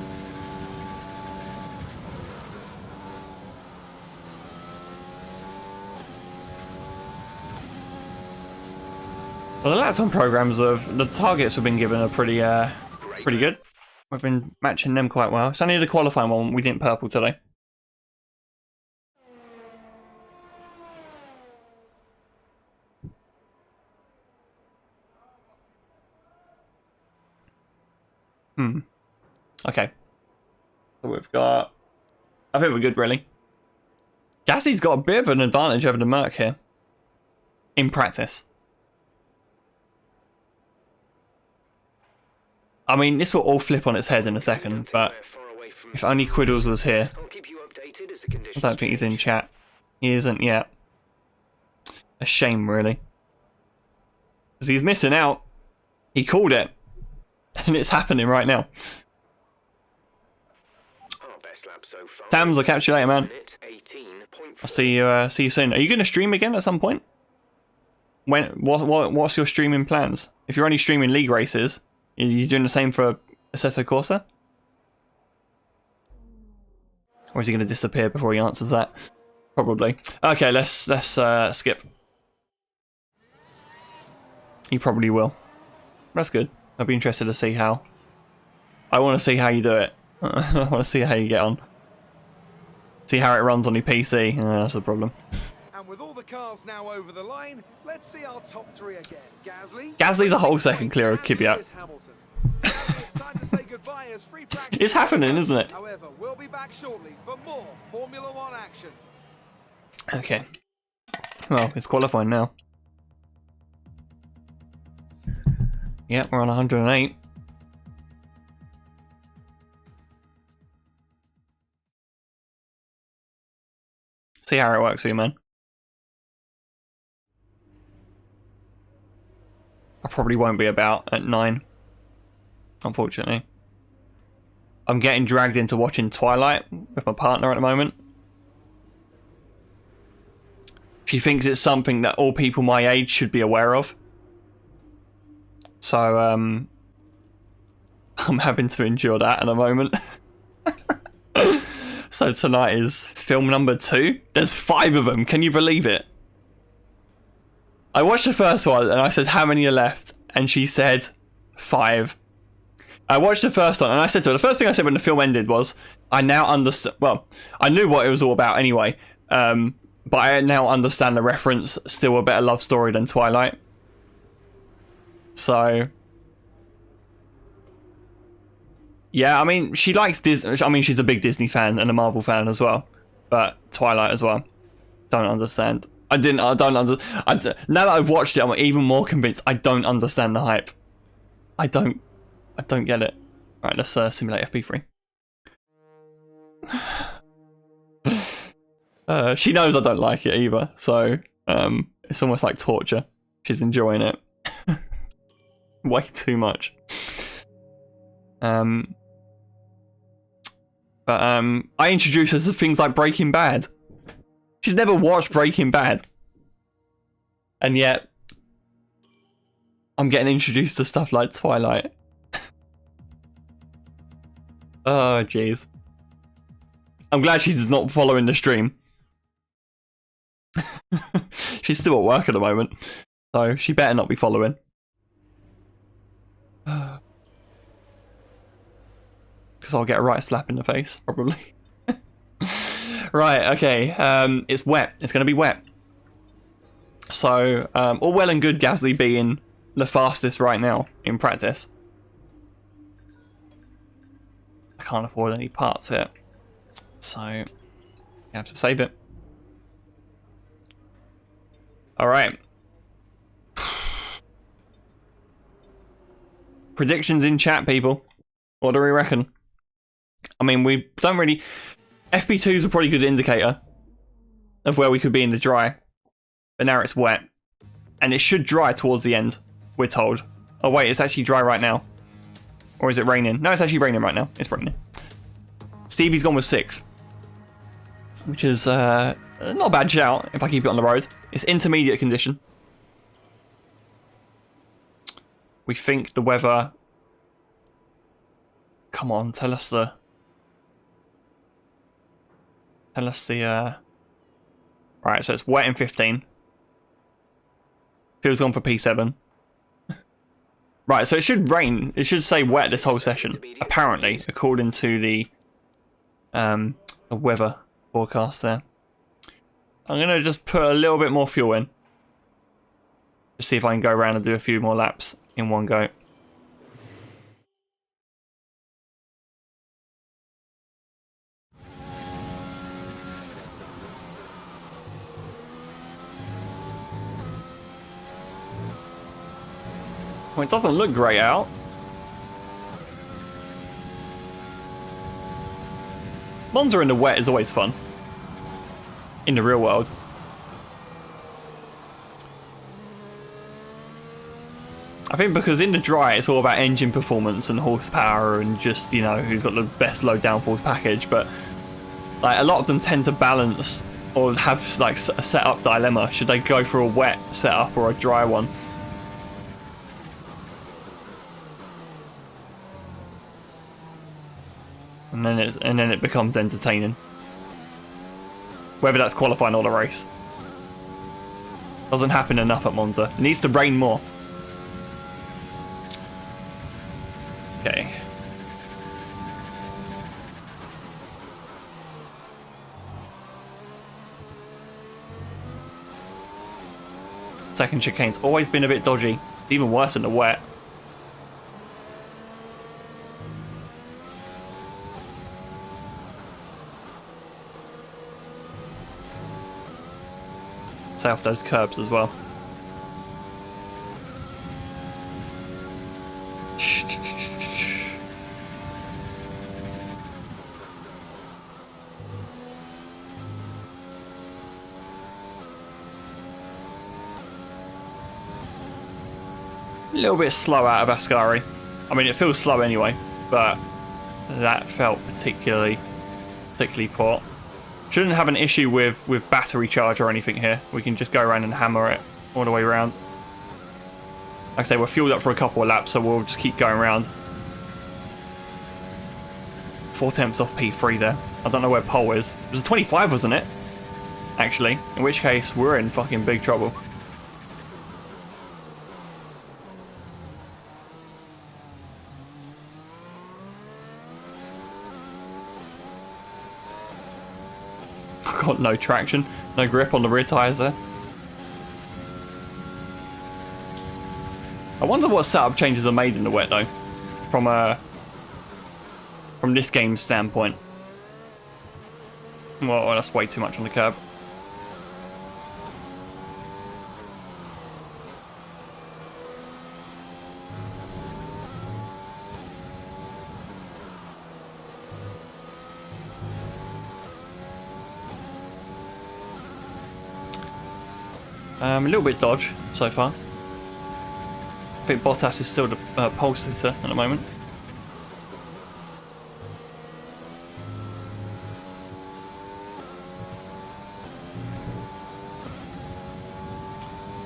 Well, the lap time programs of the targets we've been given are pretty good. We've been matching them quite well. It's only the qualifying one we didn't purple today. Okay. So we've got... I think we're good, really. Gasly's got a bit of an advantage over the Merc here. In practice. I mean, this will all flip on its head in a second, but if only Quiddles was here. I don't think he's in chat. He isn't yet. A shame, really. Because he's missing out. He called it. And it's happening right now. Tams, I'll catch you later, man. I'll see you soon. Are you going to stream again at some point? What's your streaming plans? If you're only streaming league races, are you doing the same for Assetto Corsa? Or is he going to disappear before he answers that? Probably. Okay, let's skip. He probably will. That's good. I'll be interested to see how. I want to see how you do it. I want to see how you get on. See how it runs on your PC. That's the problem. And with all the cars now over the line, let's see our top three again. Gasly's a whole second clear of Kvyat. It's happening, isn't it? However, we'll be back shortly for more Formula One action. Okay. Well, it's qualifying now. Yep, we're on 108. See how it works for you, man. I probably won't be about at 9, unfortunately. I'm getting dragged into watching Twilight with my partner at the moment. She thinks it's something that all people my age should be aware of. So, I'm having to endure that at the moment. So tonight is film number 2. There's 5 of them. Can you believe it? I watched the first one and I said, how many are left? And she said, 5. I watched the first one and I said to her, the first thing I said when the film ended was, I now understand. Well, I knew what it was all about anyway. But I now understand the reference. Still a better love story than Twilight. So, yeah, I mean, she likes Disney. I mean, she's a big Disney fan and a Marvel fan as well. But Twilight as well. Don't understand. Now that I've watched it, I'm even more convinced I don't understand the hype. I don't get it. Alright, let's simulate FP3. She knows I don't like it either, so it's almost like torture. She's enjoying it. Way too much. But I introduced her to things like Breaking Bad. She's never watched Breaking Bad. And yet, I'm getting introduced to stuff like Twilight. Oh, jeez. I'm glad she's not following the stream. She's still at work at the moment, so she better not be following. Because I'll get a right slap in the face, probably. Right, okay. It's wet. It's going to be wet. So, all well and good Gasly being the fastest right now in practice. I can't afford any parts here. So, you have to save it. Alright. Predictions in chat, people. What do we reckon? I mean, we don't really... FP2 is a pretty good indicator of where we could be in the dry. But now it's wet. And it should dry towards the end, we're told. Oh wait, it's actually dry right now. Or is it raining? No, it's actually raining right now. It's raining. Stevie's gone with 6th. Which is not a bad shout if I keep it on the road. It's intermediate condition. We think the weather... Come on, tell us the... Right, so it's wet in 15. Feels gone for P7. Right, so it should rain. It should say wet this whole session, apparently, according to the weather forecast there. I'm going to just put a little bit more fuel in. Just see if I can go around and do a few more laps in one go. Well, it doesn't look great out. Monza in the wet is always fun. In the real world. I think because in the dry it's all about engine performance and horsepower and just, you know, who's got the best low downforce package, but like a lot of them tend to balance or have like a setup dilemma. Should they go for a wet setup or a dry one? And then it becomes entertaining. Whether that's qualifying or the race. Doesn't happen enough at Monza. It needs to rain more. Okay. Second chicane's always been a bit dodgy. It's even worse in the wet. Stay off those curbs as well. A little bit slow out of Ascari. I mean, it feels slow anyway, but that felt particularly poor. Shouldn't have an issue with battery charge or anything here. We can just go around and hammer it all the way around. Like I say, we're fueled up for a couple of laps, so we'll just keep going around. 4 tenths off P3 there. I don't know where pole is. It was a 25, wasn't it? Actually, in which case we're in fucking big trouble. I've got no traction, no grip on the rear tyres there. I wonder what setup changes are made in the wet though, from this game's standpoint. Well, that's way too much on the curb. A little bit dodge so far. I think Bottas is still the pole sitter at the moment.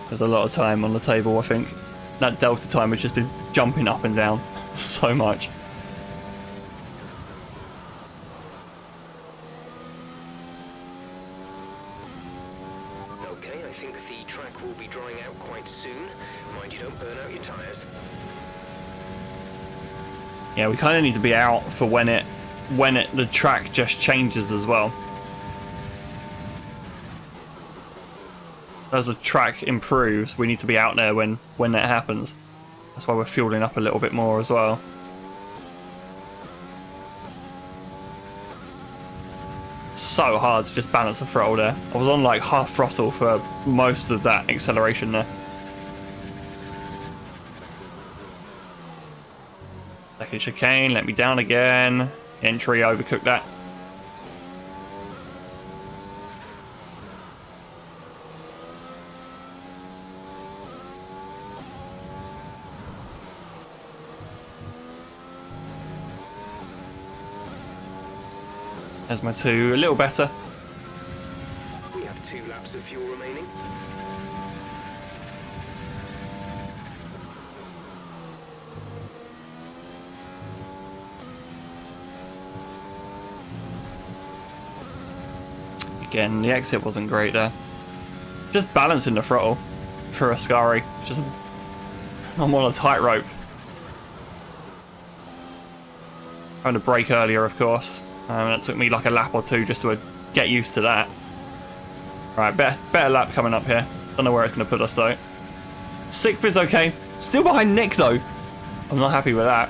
There's a lot of time on the table, I think. That delta time has just been jumping up and down so much. Okay, I think the track will be drying out quite soon. Mind you don't burn out your tyres. Yeah, we kind of need to be out for when the track just changes as well. As the track improves, we need to be out there when that happens. That's why we're fueling up a little bit more as well. So hard to just balance the throttle there. I was on like half throttle for most of that acceleration there. Second chicane, let me down again. Entry, overcooked that. There's my 2, a little better. We have 2 laps of fuel remaining. Again, the exit wasn't great there. Just balancing the throttle for Ascari. Just, I'm on a tightrope. Trying to brake earlier, of course. That took me like a lap or 2 just to get used to that. Right, better lap coming up here. Don't know where it's going to put us though. 6th is okay. Still behind Nick though. I'm not happy with that.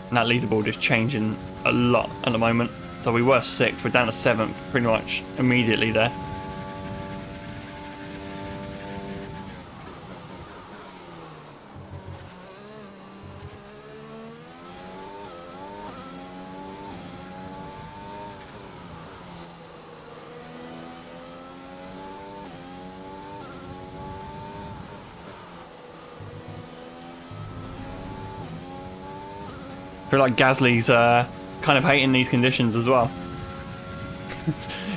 And that leaderboard is changing a lot at the moment. So we were 6th, we're down to 7th pretty much immediately there. I feel like Gasly's kind of hating these conditions as well.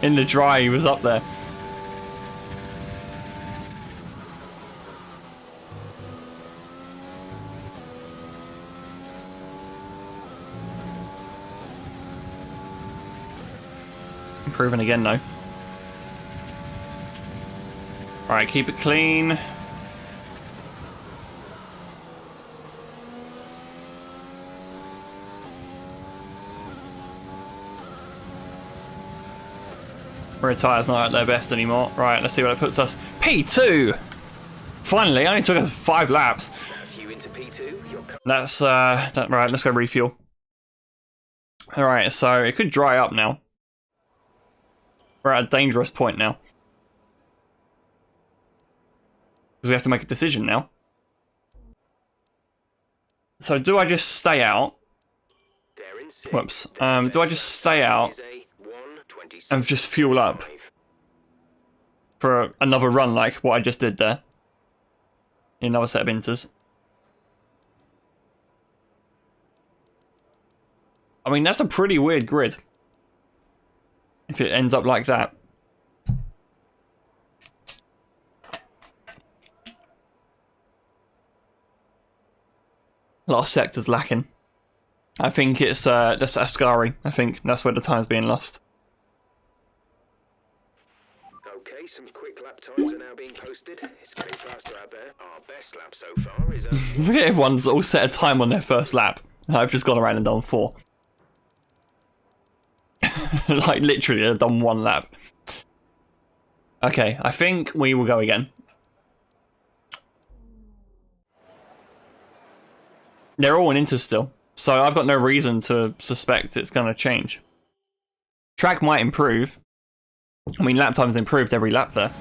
In the dry, he was up there. Improving again though. Alright, keep it clean. Rear tyre's not at their best anymore. Right, let's see what it puts us. P2! Finally, it only took us 5 laps. That's you into P2. That's, right, let's go refuel. Alright, so it could dry up now. We're at a dangerous point now. Because we have to make a decision now. So do I just stay out? They're in sixth. Whoops. Their Do I best just lap stay out is a 1:26.5. and just fuel up for another run like what I just did there? Another set of inters. I mean, that's a pretty weird grid. If it ends up like that. A lot of sectors lacking. I think it's that's Ascari. I think that's where the time's being lost. Okay, some quick lap times are now being posted. It's getting faster out there. Our best lap so far is a Look at everyone's all set a time on their first lap. I've just gone around and done 4. Like literally, I've done 1 lap. Okay, I think we will go again. They're all in Inter still, so I've got no reason to suspect it's going to change. Track might improve. I mean, lap time's improved every lap there.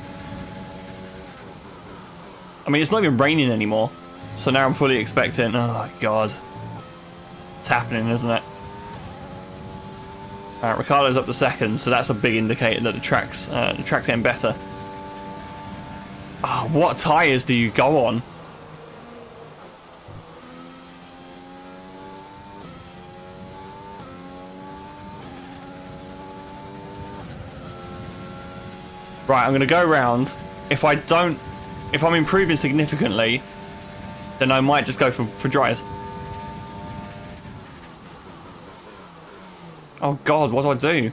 I mean, it's not even raining anymore, so now I'm fully expecting... Oh, God. It's happening, isn't it? Alright, Ricciardo's up to second, so that's a big indicator that the track's getting better. Oh, what tyres do you go on? Right, I'm going to go round. If I'm improving significantly, then I might just go for dryers. Oh God, what do I do?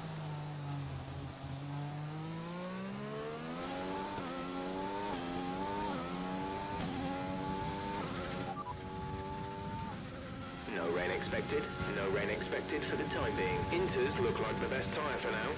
no rain expected. No rain expected for the time being. Inters look like the best tyre for now.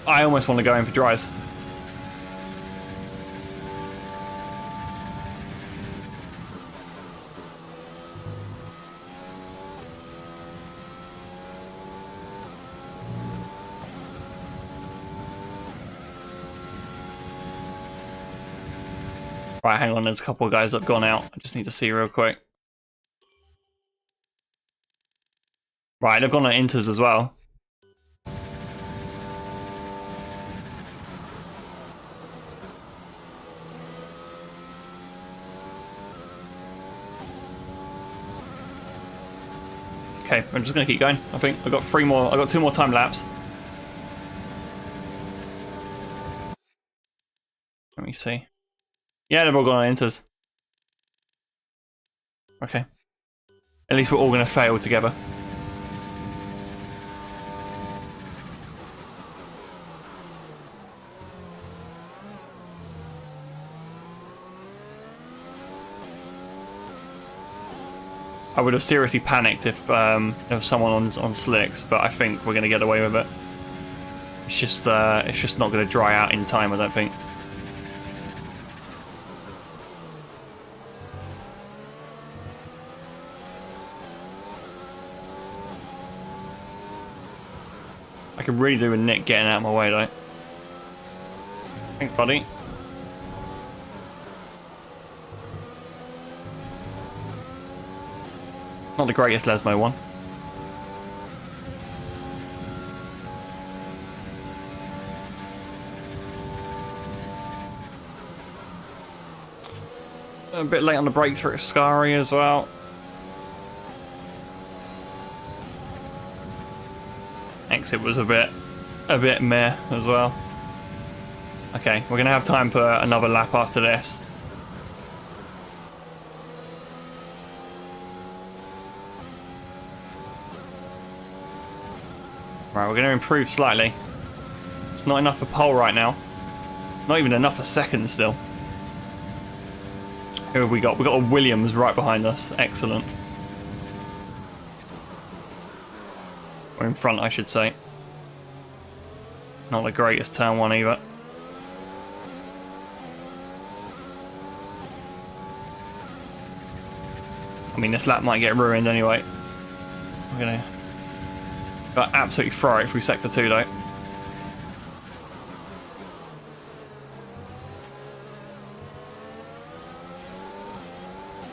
I almost want to go in for dries. Right, hang on, there's a couple of guys that have gone out. I just need to see real quick. Right, they've gone on Inters as well. Okay, I'm just gonna keep going. I think I've got 2 more time laps. Let me see. Yeah, they've all gone on Inters. Okay. At least we're all gonna fail together. I would have seriously panicked if there was someone on slicks, but I think we're going to get away with it. It's just not going to dry out in time, I don't think. I could really do with Nick getting out of my way, though. Thanks, buddy. Not the greatest Lesmo one. A bit late on the breakthrough at Ascari as well. Exit was a bit meh as well. Okay, we're gonna have time for another lap after this. Right, we're going to improve slightly. It's not enough for pole right now. Not even enough for second still. Who have we got? We've got a Williams right behind us. Excellent. Or in front, I should say. Not the greatest turn one either. I mean, this lap might get ruined anyway. We're gonna absolutely throw it through sector 2 though.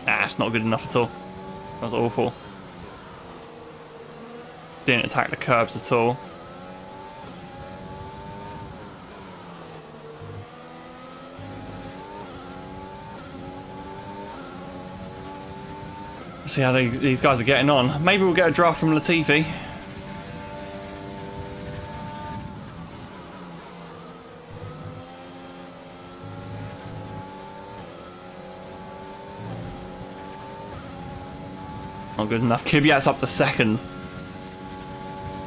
It's not good enough at all. That was awful. Didn't attack the curbs at all. Let's see how these guys are getting on. Maybe we'll get a draft from Latifi. Not good enough. Kvyat's up to second.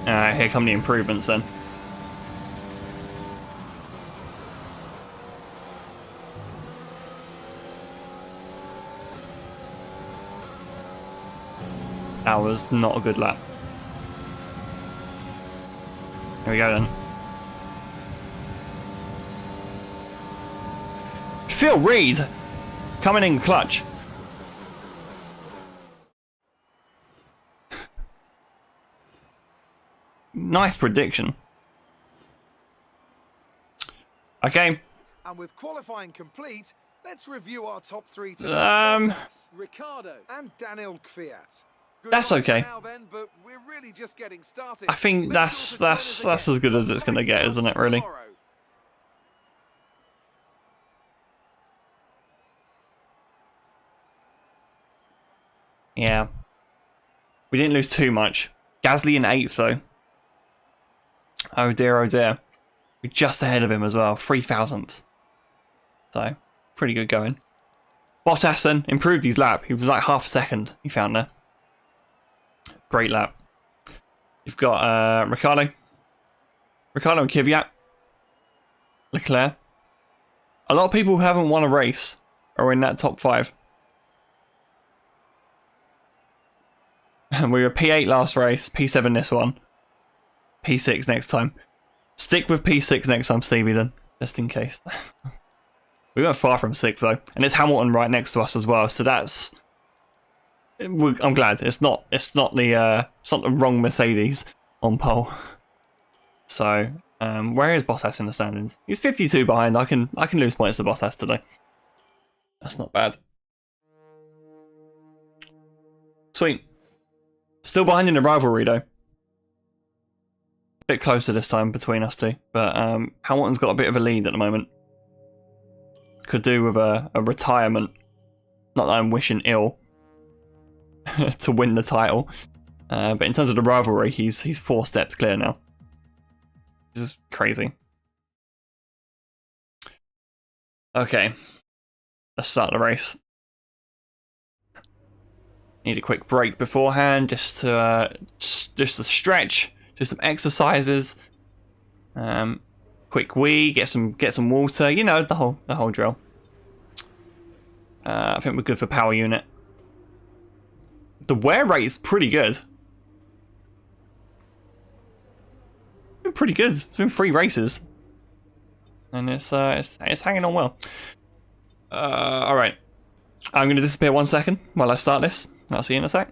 Here come the improvements then. That was not a good lap. Here we go then. Phil Reed coming in clutch. Nice prediction. Okay. And with qualifying complete, let's review our top 3 today. Ricciardo and Daniil Kvyat. That's okay. Now then, but we're really just getting started. I think that's as good as it's going to get, isn't it, really? Yeah. We didn't lose too much. Gasly in 8th, though. Oh dear, oh dear. We're just ahead of him as well. 3,000ths. So, pretty good going. Bottas then improved his lap. He was like half a second he found there. Great lap. You've got Ricciardo and Kvyat. Leclerc. A lot of people who haven't won a race are in that top 5. And we were P8 last race, P7 this one, P6 next time. Stick with P6 next time, Stevie, then, just in case. We weren't far from 6th though, and it's Hamilton right next to us as well. So that's. I'm glad it's not the wrong Mercedes on pole. So where is Bottas in the standings? He's 52 behind. I can lose points to Bottas today. That's not bad. Sweet. Still behind in the rivalry though. Bit closer this time between us two, but Hamilton's got a bit of a lead at the moment. Could do with a retirement. Not that I'm wishing ill to win the title, but in terms of the rivalry, he's 4 steps clear now. Just crazy. Okay, let's start the race. Need a quick break beforehand, just to stretch, do some exercises. Quick wee, get some water. You know, the whole drill. I think we're good for power unit. The wear rate is pretty good. Been pretty good. It's been 3 races, and it's hanging on well. All right, I'm going to disappear 1 second while I start this. I'll see you in a sec.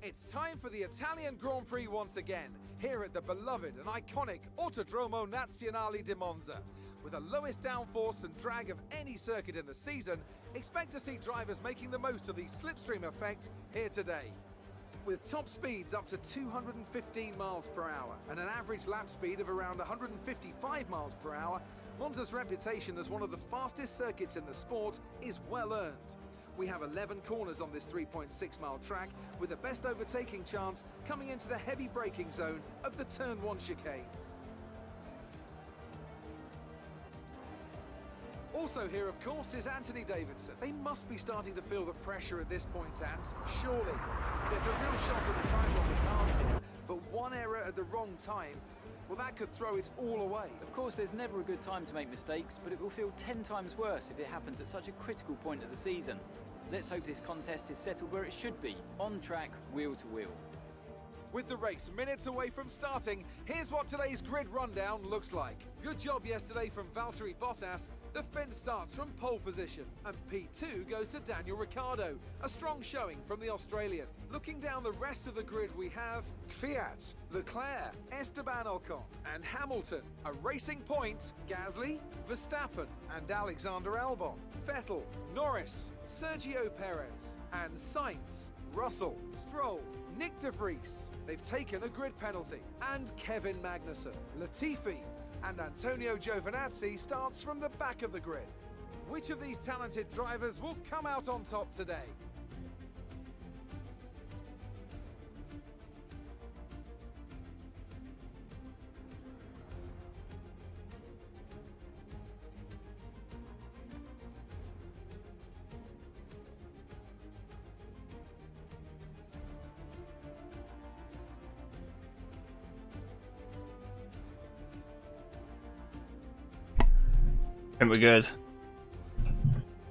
It's time for the Italian Grand Prix once again, here at the beloved and iconic Autodromo Nazionale di Monza. With the lowest downforce and drag of any circuit in the season, expect to see drivers making the most of the slipstream effect here today. With top speeds up to 215 miles per hour and an average lap speed of around 155 miles per hour, Monza's reputation as one of the fastest circuits in the sport is well earned. We have 11 corners on this 3.6-mile track, with the best overtaking chance coming into the heavy braking zone of the Turn 1 chicane. Also here, of course, is Anthony Davidson. They must be starting to feel the pressure at this point, and surely there's a real shot at the title on the cards here, but one error at the wrong time, well, that could throw it all away. Of course, there's never a good time to make mistakes, but it will feel 10 times worse if it happens at such a critical point of the season. Let's hope this contest is settled where it should be, on track, wheel to wheel. With the race minutes away from starting, here's what today's grid rundown looks like. Good job yesterday from Valtteri Bottas. The Finn starts from pole position, and P2 goes to Daniel Ricciardo. A strong showing from the Australian. Looking down the rest of the grid, we have Kvyat, Leclerc, Esteban Ocon, and Hamilton. A racing point, Gasly, Verstappen, and Alexander Albon. Vettel, Norris, Sergio Perez, and Sainz, Russell, Stroll, Nick de Vries. They've taken a grid penalty. And Kevin Magnussen, Latifi, and Antonio Giovinazzi starts from the back of the grid. Which of these talented drivers will come out on top today? I think we're good.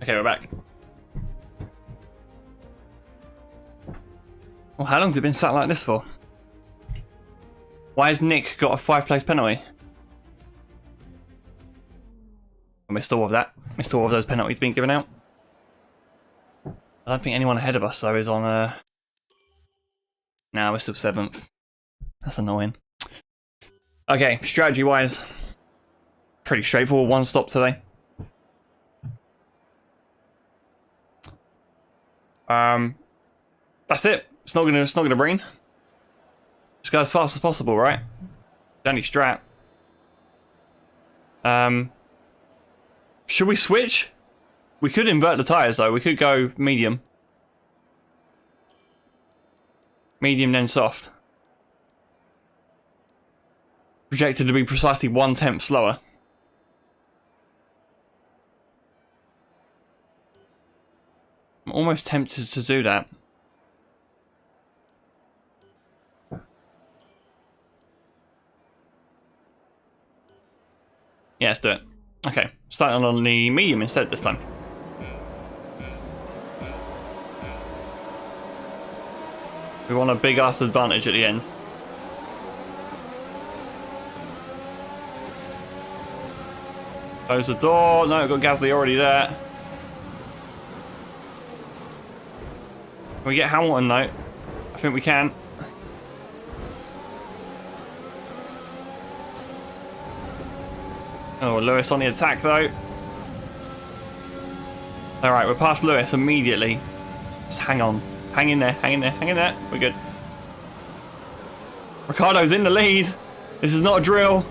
Okay, we're back. Well, how long's it been sat like this for? Why has Nick got a 5-place penalty? I missed all of that. Missed all of those penalties being given out. I don't think anyone ahead of us though is on Nah, we're still 7th. That's annoying. Okay, strategy wise. Pretty straightforward, one stop today. That's it. It's not gonna rain. Just go as fast as possible, right? Only strat. Should we switch? We could invert the tires though. We could go medium. Medium then soft. Projected to be precisely 1/10 slower. I'm almost tempted to do that. Yeah, let's do it. Okay, starting on the medium instead this time. We want a big ass advantage at the end. Close the door. No, we've got Gasly already there. Can we get Hamilton though? I think we can. Oh, Lewis on the attack though. Alright, we're past Lewis immediately. Just hang on. Hang in there, hang in there, hang in there. We're good. Ricciardo's in the lead. This is not a drill.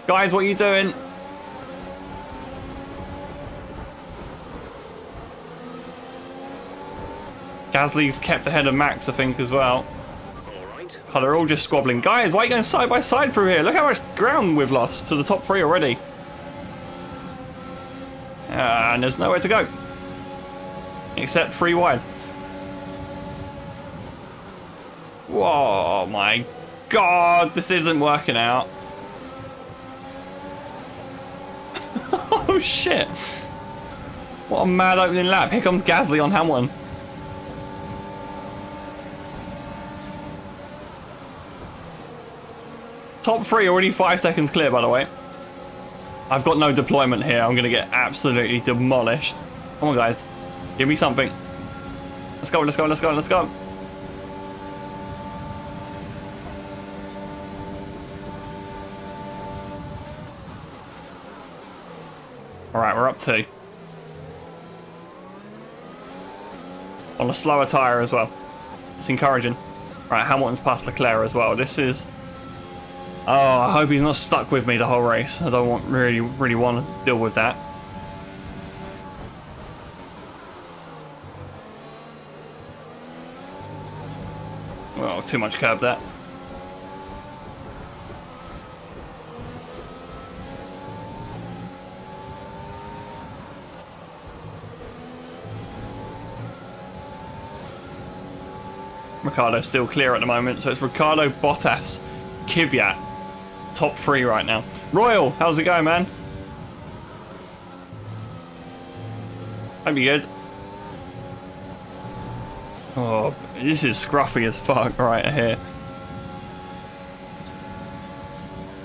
Guys, what are you doing? Gasly's kept ahead of Max, I think, as well. Oh, they're all just squabbling. Guys, why are you going side by side through here? Look how much ground we've lost to the top 3 already. And there's nowhere to go. Except 3 wide. Whoa, my God, this isn't working out. Oh, shit. What a mad opening lap. Here comes Gasly on Hamilton. Top 3 already 5 seconds clear, by the way. I've got no deployment here. I'm going to get absolutely demolished. Come on, guys. Give me something. Let's go, let's go, let's go, let's go. Alright, we're up 2. On a slower tyre as well. It's encouraging. Right, Hamilton's past Leclerc as well. This is... Oh, I hope he's not stuck with me the whole race. I don't really want to deal with that. Well, too much curb there. Ricciardo's still clear at the moment, so it's Ricciardo, Bottas, Kvyat, top 3 right now. Royal, how's it going, man? Hope you're good. Oh, this is scruffy as fuck right here.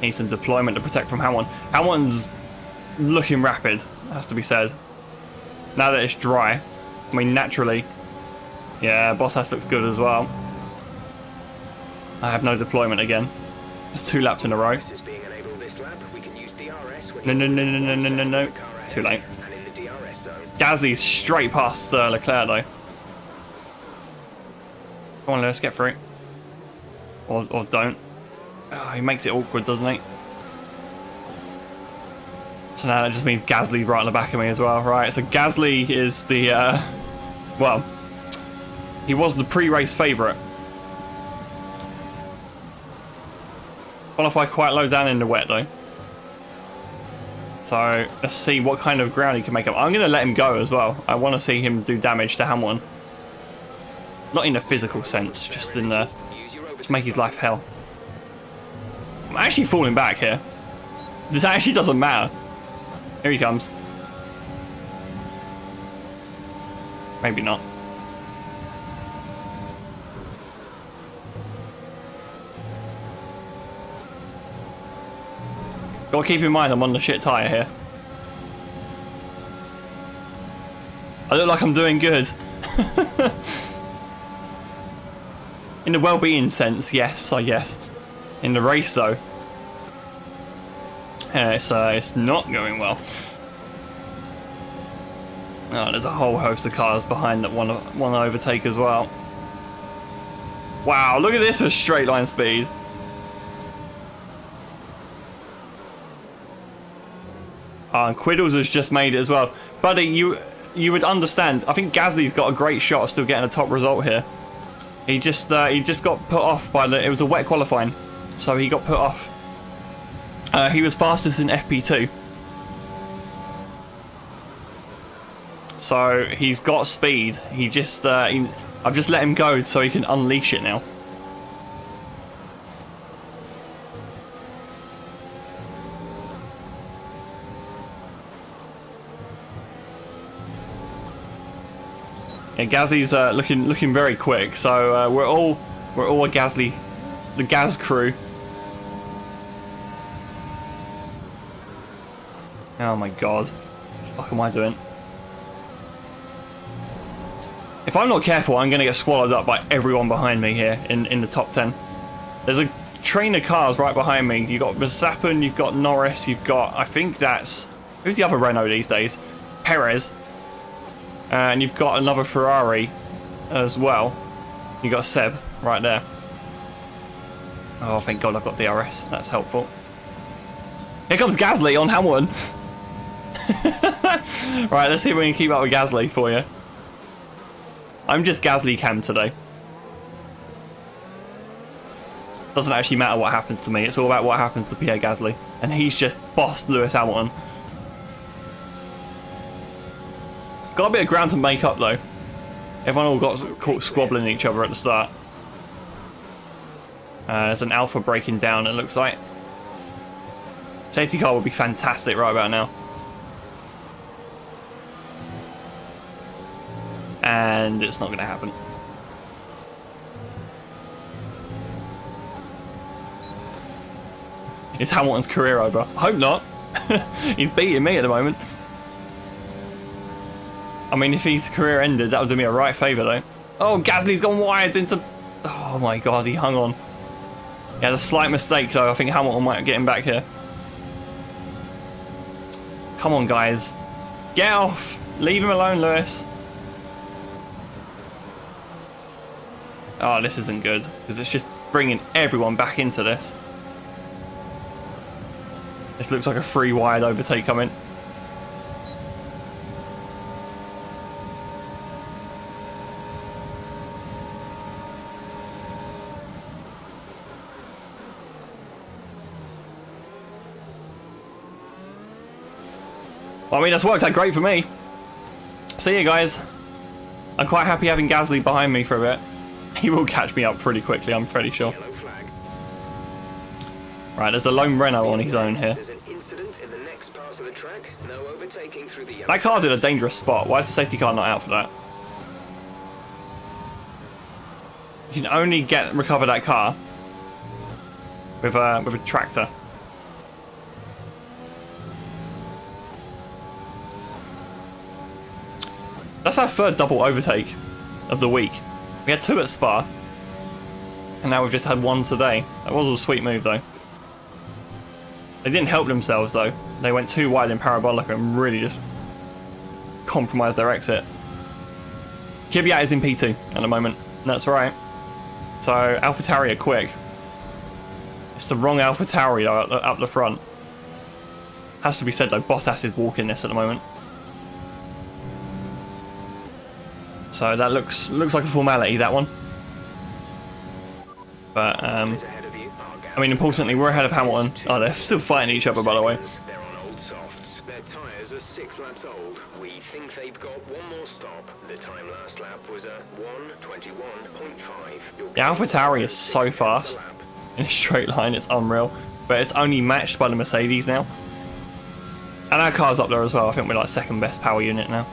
Need some deployment to protect from Hamilton. Hamilton's looking rapid, has to be said. Now that it's dry, I mean, naturally. Yeah, Bottas looks good as well. I have no deployment again. That's 2 laps in a row. Is being enabled this lap. We can use DRS when No. Too late. and in the DRS zone. Gasly's straight past Leclerc though. Come on, let's get through. Or don't. Oh, he makes it awkward, doesn't he? So now that just means Gasly right on the back of me as well. Right, so Gasly is the, well, he was the pre-race favourite. Qualified quite low down in the wet though. So let's see what kind of ground he can make up. I'm going to let him go as well. I want to see him do damage to Hamilton. Not in a physical sense, just in the, to make his life hell. I'm actually falling back here. This actually doesn't matter. Here he comes. Maybe not. Gotta keep in mind I'm on the shit tyre here. I look like I'm doing good. In the well-being sense, yes, I guess. In the race, though, it's not going well. Oh, there's a whole host of cars behind that want to overtake as well. Wow, look at this for straight line speed. And Quiddles has just made it as well. Buddy, you would understand. I think Gasly's got a great shot of still getting a top result here. He just got put off by it was a wet qualifying, so he got put off. He was fastest in FP2. So he's got speed. He just I've just let him go so he can unleash it now. Yeah, Gasly's looking very quick, so we're all a Gasly, the Gaz crew. Oh my god, what the fuck am I doing? If I'm not careful, I'm gonna get swallowed up by everyone behind me here in the top 10. There's a train of cars right behind me. You've got Verstappen, you've got Norris, you've got, I think that's, who's the other Renault these days? Perez. And you've got another Ferrari as well. You've got Seb right there. Oh, thank God I've got DRS. That's helpful. Here comes Gasly on Hamilton. Right, let's see if we can keep up with Gasly for you. I'm just Gasly cam today. Doesn't actually matter what happens to me. It's all about what happens to Pierre Gasly. And he's just bossed Lewis Hamilton. Got a bit of ground to make up though. Everyone all got caught squabbling each other at the start. There's an Alpha breaking down, it looks like. Safety car would be fantastic right about now. And it's not going to happen. Is Hamilton's career over? I hope not. He's beating me at the moment. I mean, if his career ended, that would do me a right favour, though. Oh, Gasly's gone wide into... Oh, my God, he hung on. He had a slight mistake, though. I think Hamilton might get him back here. Come on, guys. Get off. Leave him alone, Lewis. Oh, this isn't good, because it's just bringing everyone back into this. This looks like a free wide overtake coming. I mean, that's worked out great for me. See you guys. I'm quite happy having Gasly behind me for a bit. He will catch me up pretty quickly, I'm pretty sure. Right, there's a lone Renault on his own here. There's an incident in the next part of the track. No overtaking through the yellow. That car's in a dangerous spot. Why is the safety car not out for that? You can only recover that car with a tractor. That's our third double overtake of the week. We had 2 at Spa, and now we've just had 1 today. That was a sweet move though. They didn't help themselves though. They went too wide in Parabolica and really just compromised their exit. Kvyat is in P2 at the moment, and that's right. So AlphaTauri are quick. It's the wrong AlphaTauri up the front. Has to be said though, Bottas is walking this at the moment. So that looks like a formality, that one. But I mean, importantly, we're ahead of Hamilton. Oh, they're still fighting each other, by the way. They're on old softs. Their tyres are 6 laps old. We think they've got 1 more stop. The time last lap was a 1:21.5. The AlphaTauri is so fast in a straight line, it's unreal. But it's only matched by the Mercedes now. And our car's up there as well. I think we're like 2nd best power unit now.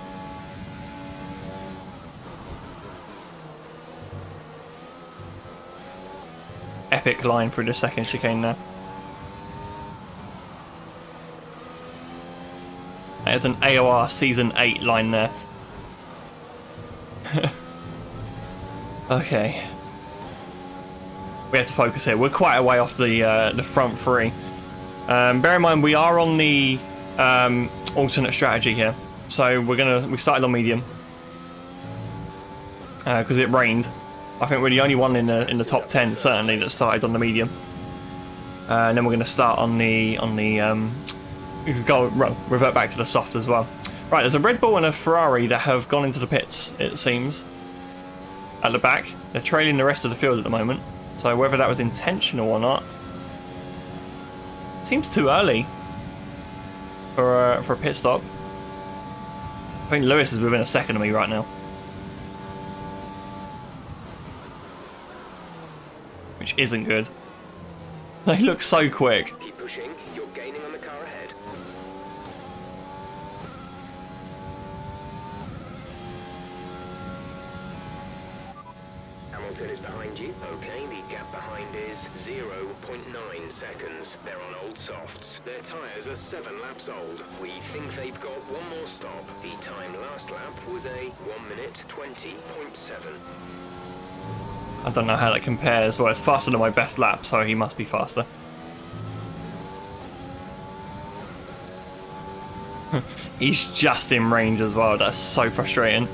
Epic line through the 2nd chicane now. There's an AOR Season 8 line there. Okay. We have to focus here. We're quite a way off the front 3. Bear in mind we are on the alternate strategy here. So we started on medium. Because it rained. I think we're the only one in the top 10 certainly that started on the medium, and then we're going to start on the we could revert back to the soft as well. Right, there's a Red Bull and a Ferrari that have gone into the pits. It seems at the back. They're trailing the rest of the field at the moment. So whether that was intentional or not, seems too early for a pit stop. I think Lewis is within a second of me right now. Which isn't good. They look so quick. Keep pushing. You're gaining on the car ahead. Hamilton is behind you. Okay, the gap behind is 0.9 seconds. They're on old softs. Their tyres are 7 laps old. We think they've got 1 more stop. The time last lap was a 1:20.7. I don't know how that compares. Well, it's faster than my best lap, so he must be faster. He's just in range as well. That's so frustrating.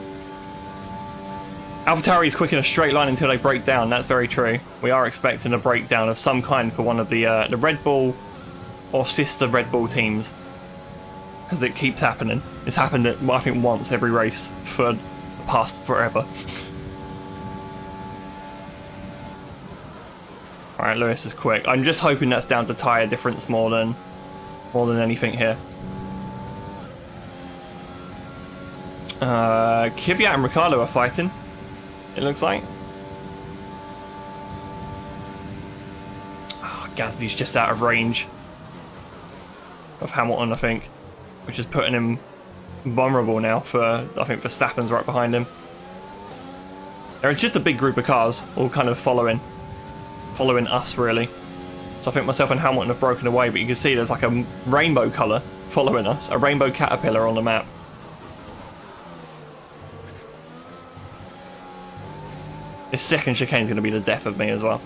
AlphaTauri is quick in a straight line until they break down. That's very true. We are expecting a breakdown of some kind for one of the Red Bull or sister Red Bull teams, because it keeps happening. It's happened, I think, once every race for the past forever. Alright, Lewis is quick. I'm just hoping that's down to tyre difference more than anything here. Kvyat and Ricciardo are fighting, it looks like. Oh, Gasly's just out of range of Hamilton, I think, which is putting him vulnerable now for, I think, Verstappen's right behind him. There's just a big group of cars all kind of following us, really. So I think myself and Hamilton have broken away, but you can see there's like a rainbow colour following us, a rainbow caterpillar on the map. This 2nd chicane is going to be the death of me as well.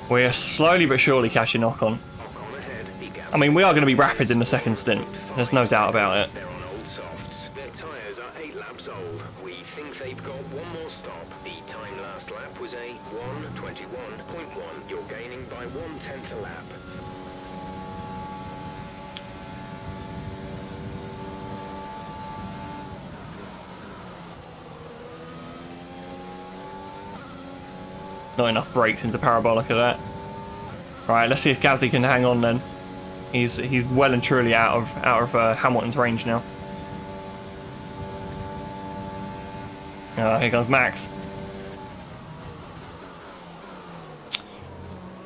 We're slowly but surely catching Ocon. I mean, we are going to be rapid in the 2nd stint. There's no doubt about it. They're on old softs. Their tyres are 8 laps old. We think they've got 1 more stop. The time last lap was a 1:21.1. You're gaining by 1/10 a lap. Not enough brakes into Parabolica there. Right, let's see if Gasly can hang on then. He's well and truly out of Hamilton's range now. Here comes Max.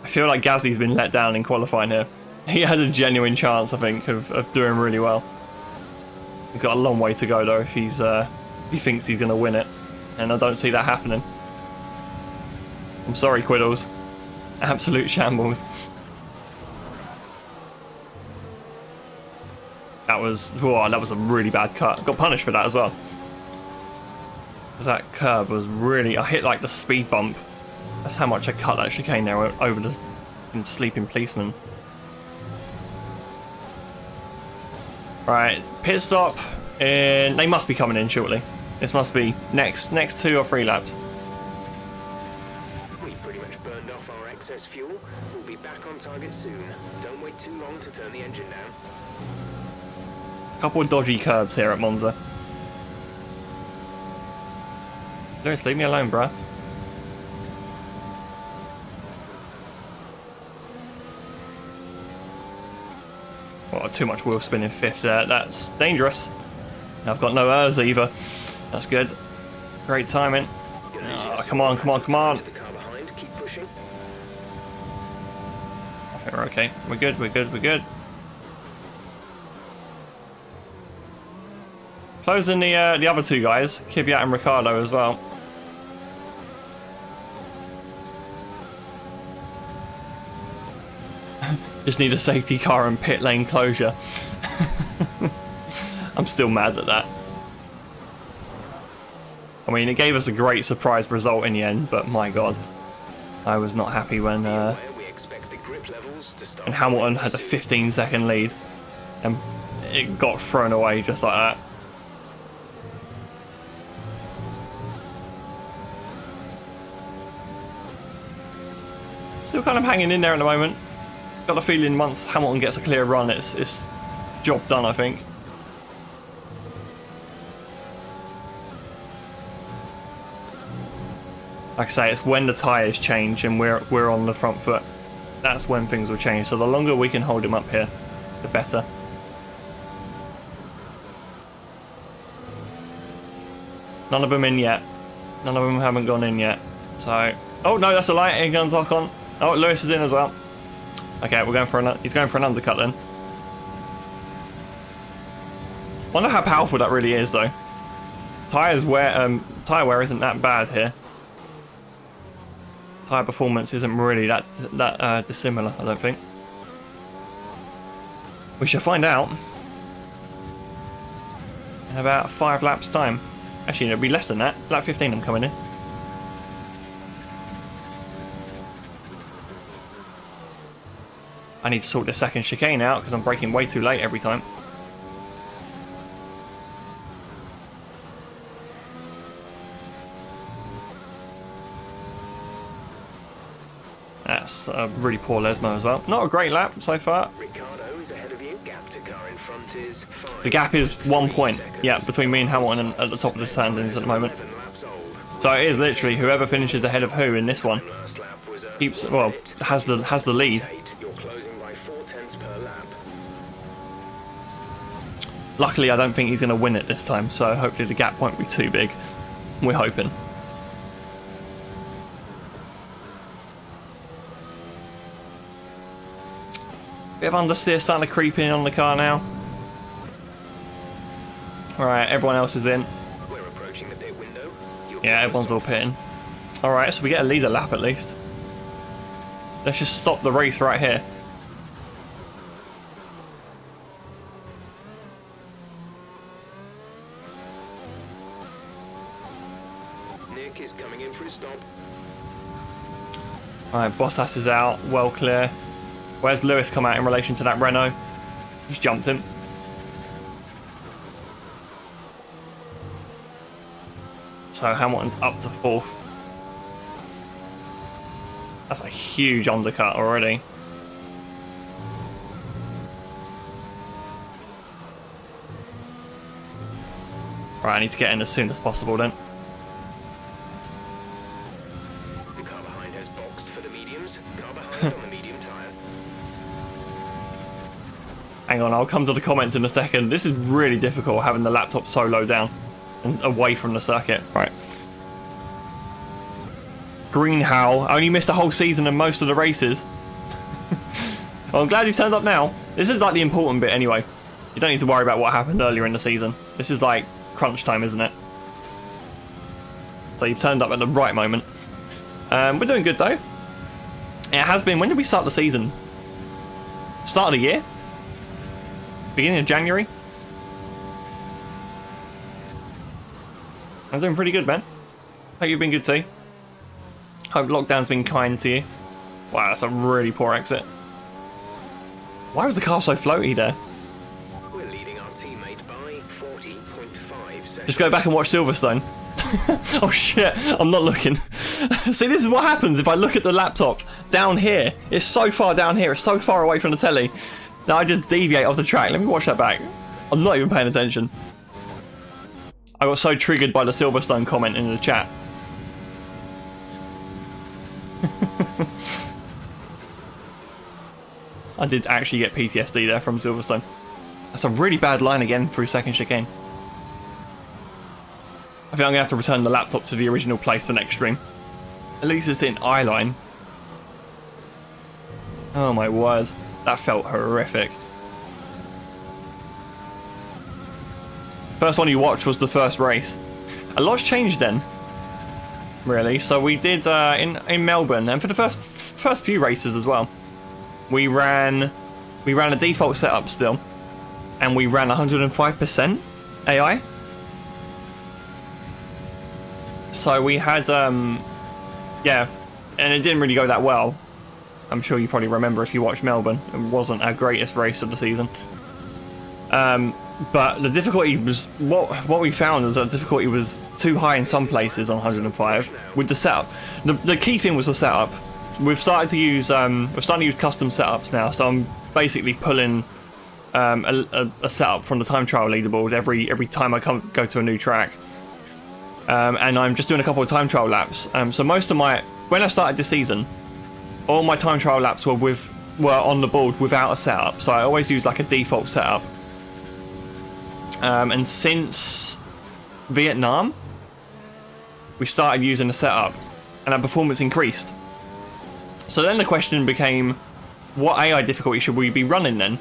I feel like Gasly's been let down in qualifying here. He had a genuine chance, I think, of doing really well. He's got a long way to go though if he thinks he's going to win it, and I don't see that happening. I'm sorry, Quiddles. Absolute shambles. That was a really bad cut. Got punished for that as well. That curb was really... I hit like the speed bump. That's how much I cut that chicane there over the sleeping policeman. Right, pit stop. And they must be coming in shortly. This must be next 2 or 3 laps. We pretty much burned off our excess fuel. We'll be back on target soon. Don't wait too long to turn the engine down. Couple of dodgy curbs here at Monza. Lewis, leave me alone, bruh. Well, too much wheel spin in 5th there. That's dangerous. I've got no errors either. That's good. Great timing. Oh, come on, come on, come on. Okay, we're okay. We're good, we're good, we're good. Closing the other 2 guys, Kvyat and Ricciardo as well. Just need a safety car and pit lane closure. I'm still mad at that. I mean, it gave us a great surprise result in the end, but my god, I was not happy when Hamilton had a 15-second lead and it got thrown away just like that. Still kind of hanging in there at the moment. Got the feeling once Hamilton gets a clear run, it's job done, I think. Like I say, it's when the tyres change and we're on the front foot. That's when things will change. So the longer we can hold him up here, the better. None of them in yet. None of them haven't gone in yet. So, oh no, that's a light. Here comes Ocon. Oh, Lewis is in as well. Okay, he's going for an undercut then. Wonder how powerful that really is though. Tyre wear isn't that bad here. Tyre performance isn't really that dissimilar, I don't think. We shall find out in about 5 laps time. Actually, it'll be less than that. Lap 15 I'm coming in. I need to sort the second chicane out because I'm braking way too late every time. That's a really poor Lesmo as well. Not a great lap so far. Ricciardo is ahead of you. Gap to car in front is 5. The gap is 1 point. Yeah, between me and Hamilton and at the top of the standings at the moment. So it is literally whoever finishes ahead of who in this one keeps, well, has the lead. You're closing by 0.4 per lap. Luckily, I don't think he's going to win it this time, so hopefully the gap won't be too big. We're hoping. Bit of understeer starting to creep in on the car now. Alright, everyone else is in. We're approaching the pit window. Yeah, everyone's all pitting. Alright, so we get a leader lap at least. Let's just stop the race right here. Nick is coming in for his stop. Alright, Bottas is out, well clear. Where's Lewis come out in relation to that Renault? He's jumped him. So Hamilton's up to 4th. That's a huge undercut already. Right, I need to get in as soon as possible then. The car behind has boxed for the mediums. Car behind on the medium tyre. Hang on, I'll come to the comments in a second. This is really difficult having the laptop so low down and away from the circuit. Right. Green Howl only missed a whole season and most of the races. Well, I'm glad you've turned up now. This is like the important bit anyway. You don't need to worry about what happened earlier in the season. This is like crunch time, isn't it? So you've turned up at the right moment. We're doing good though. It has been. When did we start the season? Start of the year? Beginning of January? I'm doing pretty good, man. Hope you've been good too. Hope lockdown's been kind to you. Wow, that's a really poor exit. Why was the car so floaty there? We're leading our teammate by 40.5 seconds. Just go back and watch Silverstone. Oh shit, I'm not looking. See, this is what happens if I look at the laptop down here. It's so far down here, it's so far away from the telly. Now I just deviate off the track. Let me watch that back. I'm not even paying attention. I got so triggered by the Silverstone comment in the chat. I did actually get PTSD there from Silverstone. That's a really bad line again through second chicane. I think I'm going to have to return the laptop to the original place for next stream. At least it's in eye line. Oh my word. That felt horrific. First one you watched was the first race. A lot's changed then. Really. So we did in Melbourne, and for the first few races as well. We ran a default setup still, and we ran 105% AI. So we had yeah, and it didn't really go that well. I'm sure you probably remember if you watched Melbourne. It wasn't our greatest race of the season. But the difficulty was what we found was that the difficulty was too high in some places on 105 with the setup. The key thing was the setup. We've started to use custom setups now, so I'm basically pulling a setup from the time trial leaderboard every time I go to a new track, and I'm just doing a couple of time trial laps. So most of when I started this season, all my time trial laps were on the board without a setup, so I always used like a default setup. And since Vietnam, we started using a setup, and our performance increased. So then the question became, what AI difficulty should we be running then?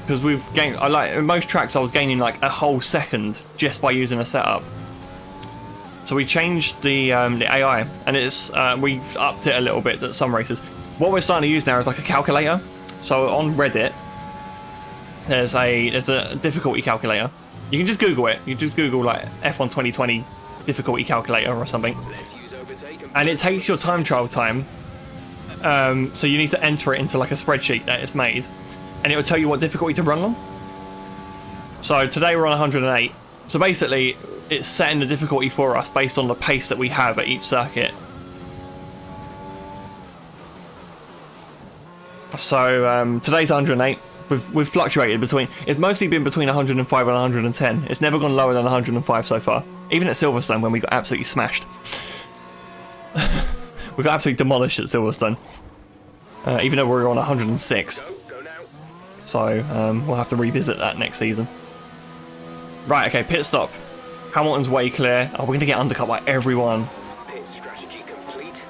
Because we've gained, in most tracks I was gaining like a whole second just by using a setup. So we changed the AI, and we upped it a little bit at some races. What we're starting to use now is like a calculator. So on Reddit, there's a difficulty calculator. You can just Google it. You just Google like F1 2020 difficulty calculator or something, and it takes your time trial time. So you need to enter it into like a spreadsheet that it's made, and it will tell you what difficulty to run on. So today we're on 108. So basically, it's setting the difficulty for us based on the pace that we have at each circuit. So today's 108. We've fluctuated between. It's mostly been between 105 and 110. It's never gone lower than 105 so far. Even at Silverstone, when we got absolutely smashed. We got absolutely demolished at Silverstone. Even though we were on 106. So we'll have to revisit that next season. Right, okay, pit stop. Hamilton's way clear. Oh, we're going to get undercut by everyone. Pit strategy complete.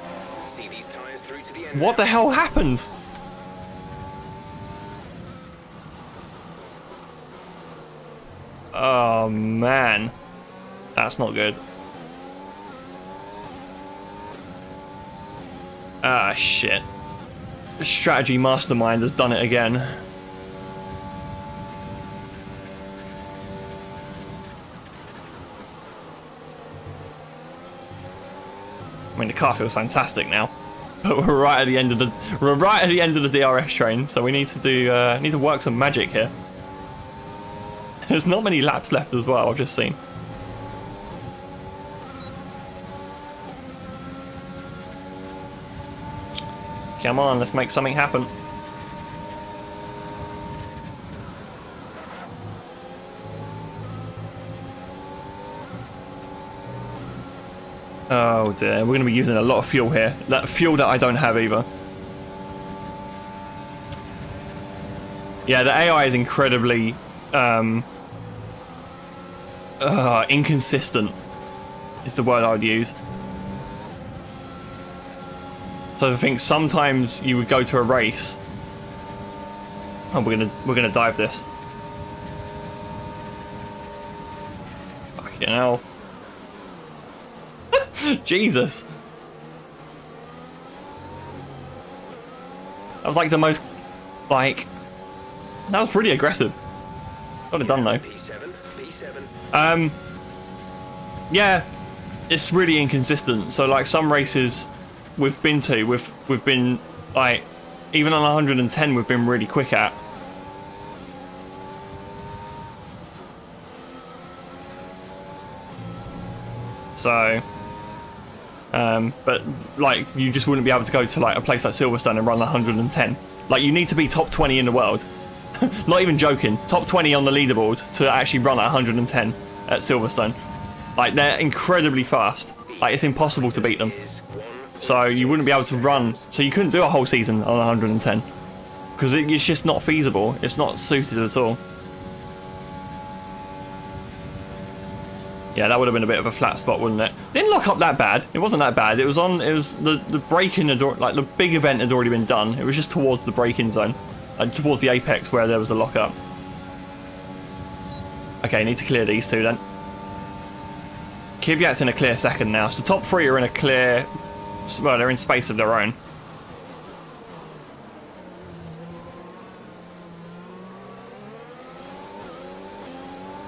See these tires through to the end. What the hell happened? Oh, man. That's not good. Ah, shit. The strategy mastermind has done it again. I mean, the car feels fantastic now, but we're right at the end of the DRS train, so we need to work some magic here. There's not many laps left as well. I've just seen. Come on, let's make something happen. Oh dear, we're going to be using a lot of fuel here. That fuel that I don't have either. Yeah, the AI is incredibly inconsistent is the word I would use. So I think sometimes you would go to a race. Oh, we're gonna dive this. Fucking hell. Jesus. That was like the most, like, that was pretty aggressive. Got it done though. P7. Yeah, it's really inconsistent. So like some races we've been to, we've been like, even on 110 we've been really quick at. So, but like you just wouldn't be able to go to like a place like Silverstone and run 110. Like you need to be top 20 in the world. Not even joking. Top 20 on the leaderboard to actually run at 110 at Silverstone. Like they're incredibly fast. Like it's impossible to beat them. So you wouldn't be able to run. So you couldn't do a whole season on 110 because it's just not feasible. It's not suited at all. Yeah, that would have been a bit of a flat spot, wouldn't it? Didn't lock up that bad. It wasn't that bad. It was on. It was the break-in had like the big event had already been done. It was just towards the break-in zone, towards the apex where there was a lock-up. Okay, need to clear these two then. Kvyat's in a clear second now. So the top three are in a clear. Well, they're in space of their own.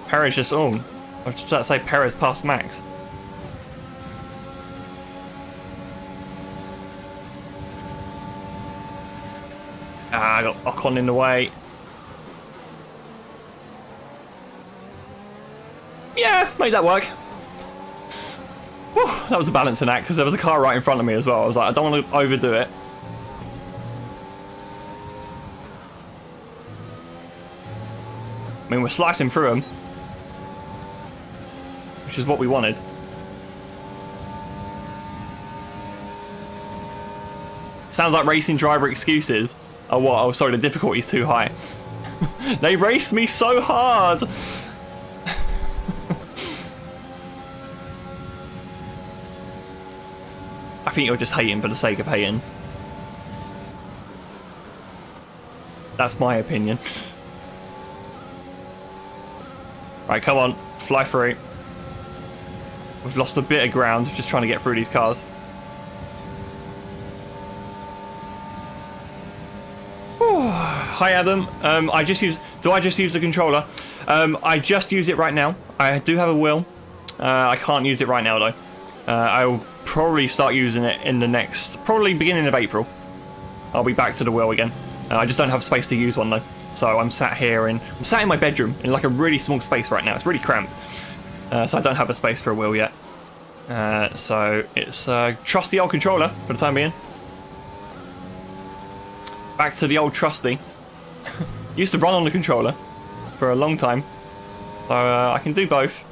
Perez just I was just about to say Perez past Max. I got Ocon in the way. Yeah, made that work. Whew, that was a balancing act because there was a car right in front of me as well. I was like, I don't want to overdo it. I mean, we're slicing through them, which is what we wanted. Sounds like racing driver excuses are what? Oh, sorry, the difficulty's too high. They raced me so hard. I think you're just hating for the sake of hating. That's my opinion. Right, come on, fly through. We've lost a bit of ground just trying to get through these cars. Whew. Hi Adam. Do I just use the controller? I just use it right now. I do have a wheel. I can't use it right now though. I'll probably start using it in the next, probably beginning of April. I'll be back to the wheel again. I just don't have space to use one though. So I'm sat here in my bedroom in like a really small space right now. It's really cramped. So I don't have a space for a wheel yet. So it's trusty old controller for the time being. Back to the old trusty. Used to run on the controller for a long time. So I can do both.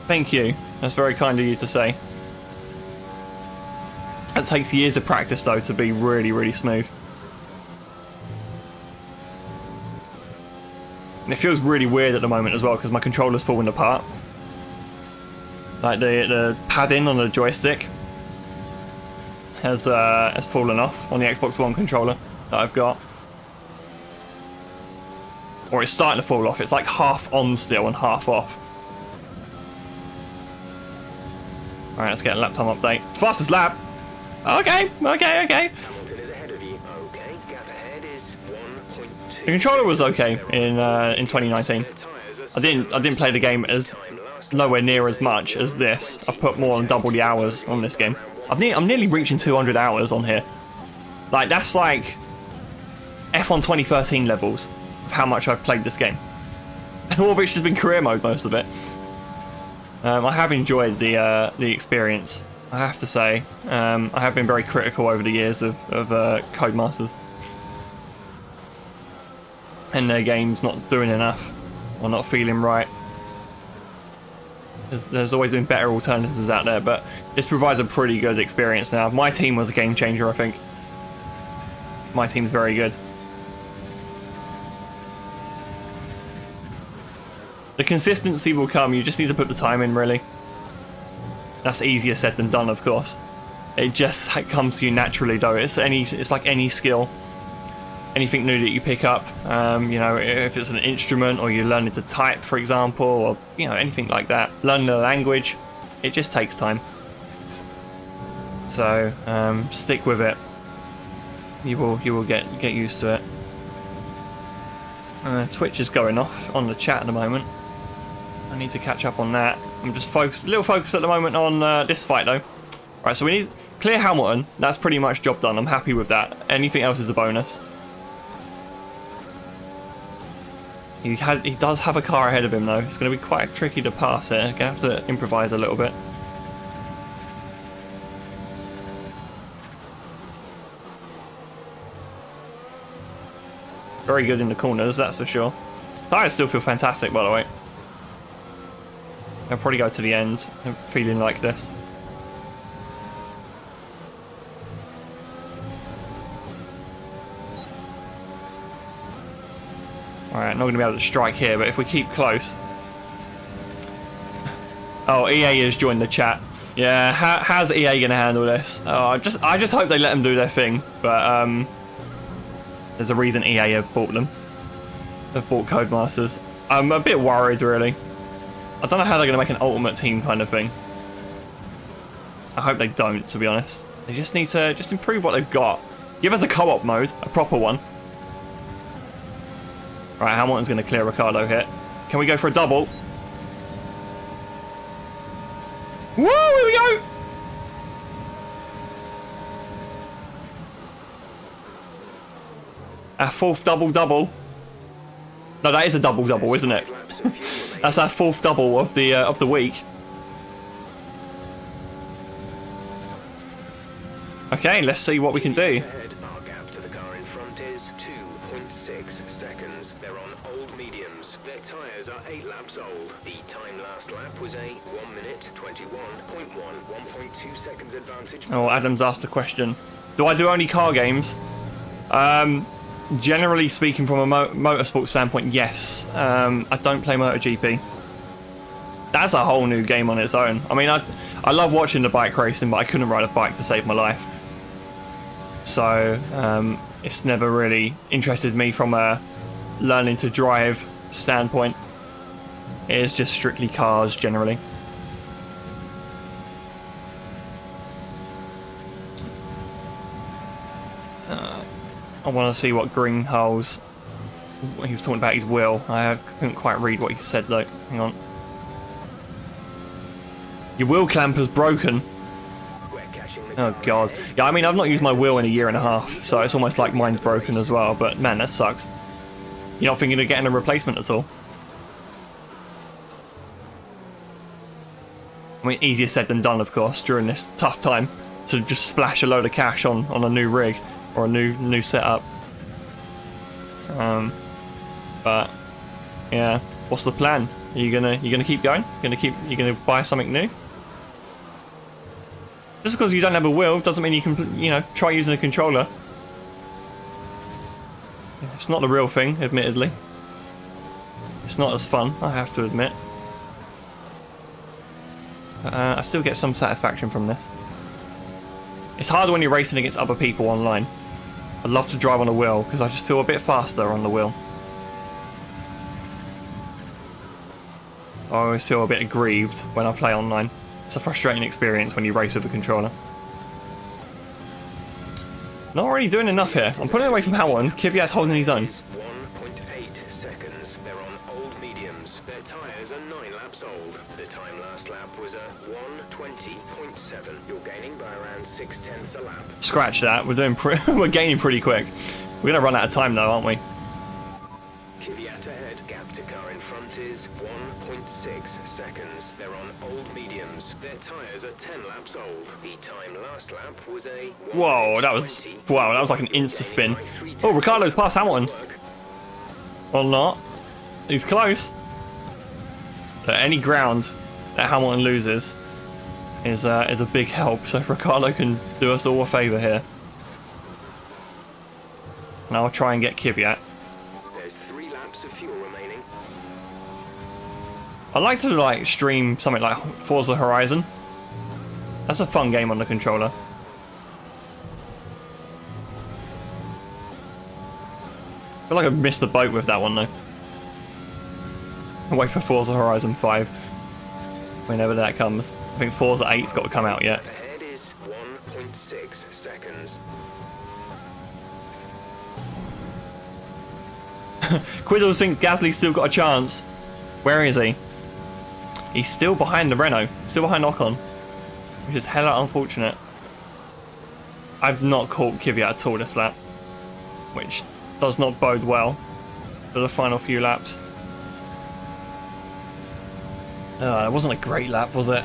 Thank you. That's very kind of you to say. It takes years of practice though to be really, really smooth. And it feels really weird at the moment as well because my controller's falling apart. Like the padding on the joystick has fallen off on the Xbox One controller that I've got. Or it's starting to fall off. It's like half on still and half off. Alright, let's get a lap time update. Fastest lap! Okay. Hamilton is ahead of you. Okay, gap ahead is 1.2. The controller was okay in 2019. I didn't play the game as nowhere near as much as this. I've put more than double the hours on this game. I'm nearly reaching 200 hours on here. Like that's like F1 2013 levels of how much I've played this game. And all of it's just been career mode, most of it. I have enjoyed the experience, I have to say. I have been very critical over the years of Codemasters and their games not doing enough or not feeling right. There's always been better alternatives out there, but this provides a pretty good experience now. My team was a game changer, I think. My team's very good. The consistency will come, you just need to put the time in, really. That's easier said than done, of course. It just comes to you naturally, though. It's like any skill. Anything new that you pick up, you know, if it's an instrument or you're learning to type, for example, or, you know, anything like that. Learning a language, it just takes time. So, stick with it. You will get used to it. Twitch is going off on the chat at the moment. I need to catch up on that. I'm just a little focused at the moment on this fight, though. Right, so we need clear Hamilton. That's pretty much job done. I'm happy with that. Anything else is a bonus. He does have a car ahead of him, though. It's going to be quite tricky to pass it. Going to have to improvise a little bit. Very good in the corners, that's for sure. Tyres still feel fantastic, by the way. I'll probably go to the end, feeling like this. Alright, not going to be able to strike here, but if we keep close... Oh, EA has joined the chat. Yeah, how's EA going to handle this? Oh, I just hope they let them do their thing, but there's a reason EA have bought them. They've bought Codemasters. I'm a bit worried, really. I don't know how they're going to make an ultimate team kind of thing. I hope they don't, to be honest. They just need to improve what they've got. Give us a co-op mode, a proper one. Right, Hamilton's going to clear Ricciardo here. Can we go for a double? Woo, here we go! Our fourth double-double. No, that is a double-double, isn't it? That's our fourth double of the week. Okay, let's see what we can do. Our gap to the car in front is 2.6 seconds. They're on old mediums. Their tyres are 8 laps old. The time last lap was a 1 minute 21.1, 1.2 seconds advantage. Oh, Adam's asked a question. Do I do only car games? Generally speaking, from a motorsport standpoint, yes. I don't play MotoGP. That's a whole new game on its own. I mean, I love watching the bike racing, but I couldn't ride a bike to save my life. So, it's never really interested me from a learning to drive standpoint. It is just strictly cars, generally. I want to see what Greenhalgh's... He was talking about his wheel. I couldn't quite read what he said, though. Hang on. Your wheel clamper's broken. Oh, God. Yeah, I mean, I've not used my wheel in a year and a half, so it's almost like mine's broken as well. But, man, that sucks. You're not thinking of getting a replacement at all? I mean, easier said than done, of course, during this tough time. To just splash a load of cash on a new rig. Or a new setup. But yeah, what's the plan? Are you gonna keep going? You gonna buy something new? Just because you don't have a wheel doesn't mean you can, try using a controller. It's not the real thing, admittedly. It's not as fun, I have to admit. I still get some satisfaction from this. It's harder when you're racing against other people online. I'd love to drive on a wheel because I just feel a bit faster on the wheel. I always feel a bit aggrieved when I play online. It's a frustrating experience when you race with a controller. Not really doing enough here. I'm pulling away from Hamilton. Kvyat's holding his own. 1.8 seconds. They're on old mediums. Their tyres are 9 laps old. The time last lap was a 1:20.7. You're gaining by around 0.6 a lap. Scratch that. We're gaining pretty quick. We're gonna run out of time though, aren't we? Kvyat ahead. Gap to car in front is 1.6 seconds. They're on old mediums. Their tyres are 10 laps old. The time last lap was a... Whoa, that was like an insta spin. Oh, Ricciardo's past Hamilton. Or not. He's close. So any ground that Hamilton loses is a big help. So if Ricciardo can do us all a favour here, and I'll try and get Kvyat. There's 3 laps of fuel remaining. I'd like to like stream something like Forza Horizon. That's a fun game on the controller. I feel like I've missed the boat with that one though. I'll wait for Forza Horizon 5 whenever that comes. I think Forza 8's got to come out yet. Ahead is 1.6 seconds. Quiddles thinks Gasly's still got a chance. Where is he? He's still behind the Renault. Still behind Ocon. Which is hella unfortunate. I've not caught Kvyat at all this lap. Which does not bode well for the final few laps. It wasn't a great lap, was it?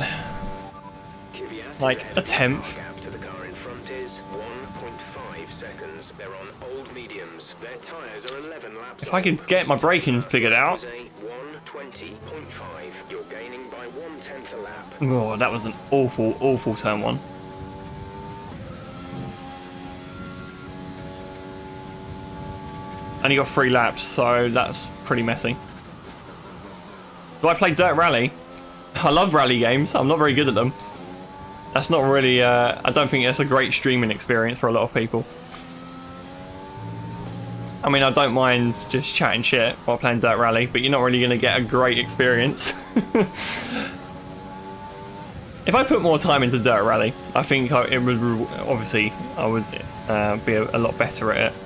Kvyat Like is a ahead. tenth. Gap to the car in front is 1.5 seconds. They're on old mediums. Their tyres are 11 laps. If I could get my brakings figured out. 120.5. You're gaining by 1/10 a lap. Oh, that was an awful, awful turn one. Only got 3 laps, so that's pretty messy. Do I play Dirt Rally? I love rally games. I'm not very good at them. That's not really... I don't think that's a great streaming experience for a lot of people. I mean, I don't mind just chatting shit while playing Dirt Rally, but you're not really going to get a great experience. If I put more time into Dirt Rally, I think it would... Obviously, I would be a lot better at it.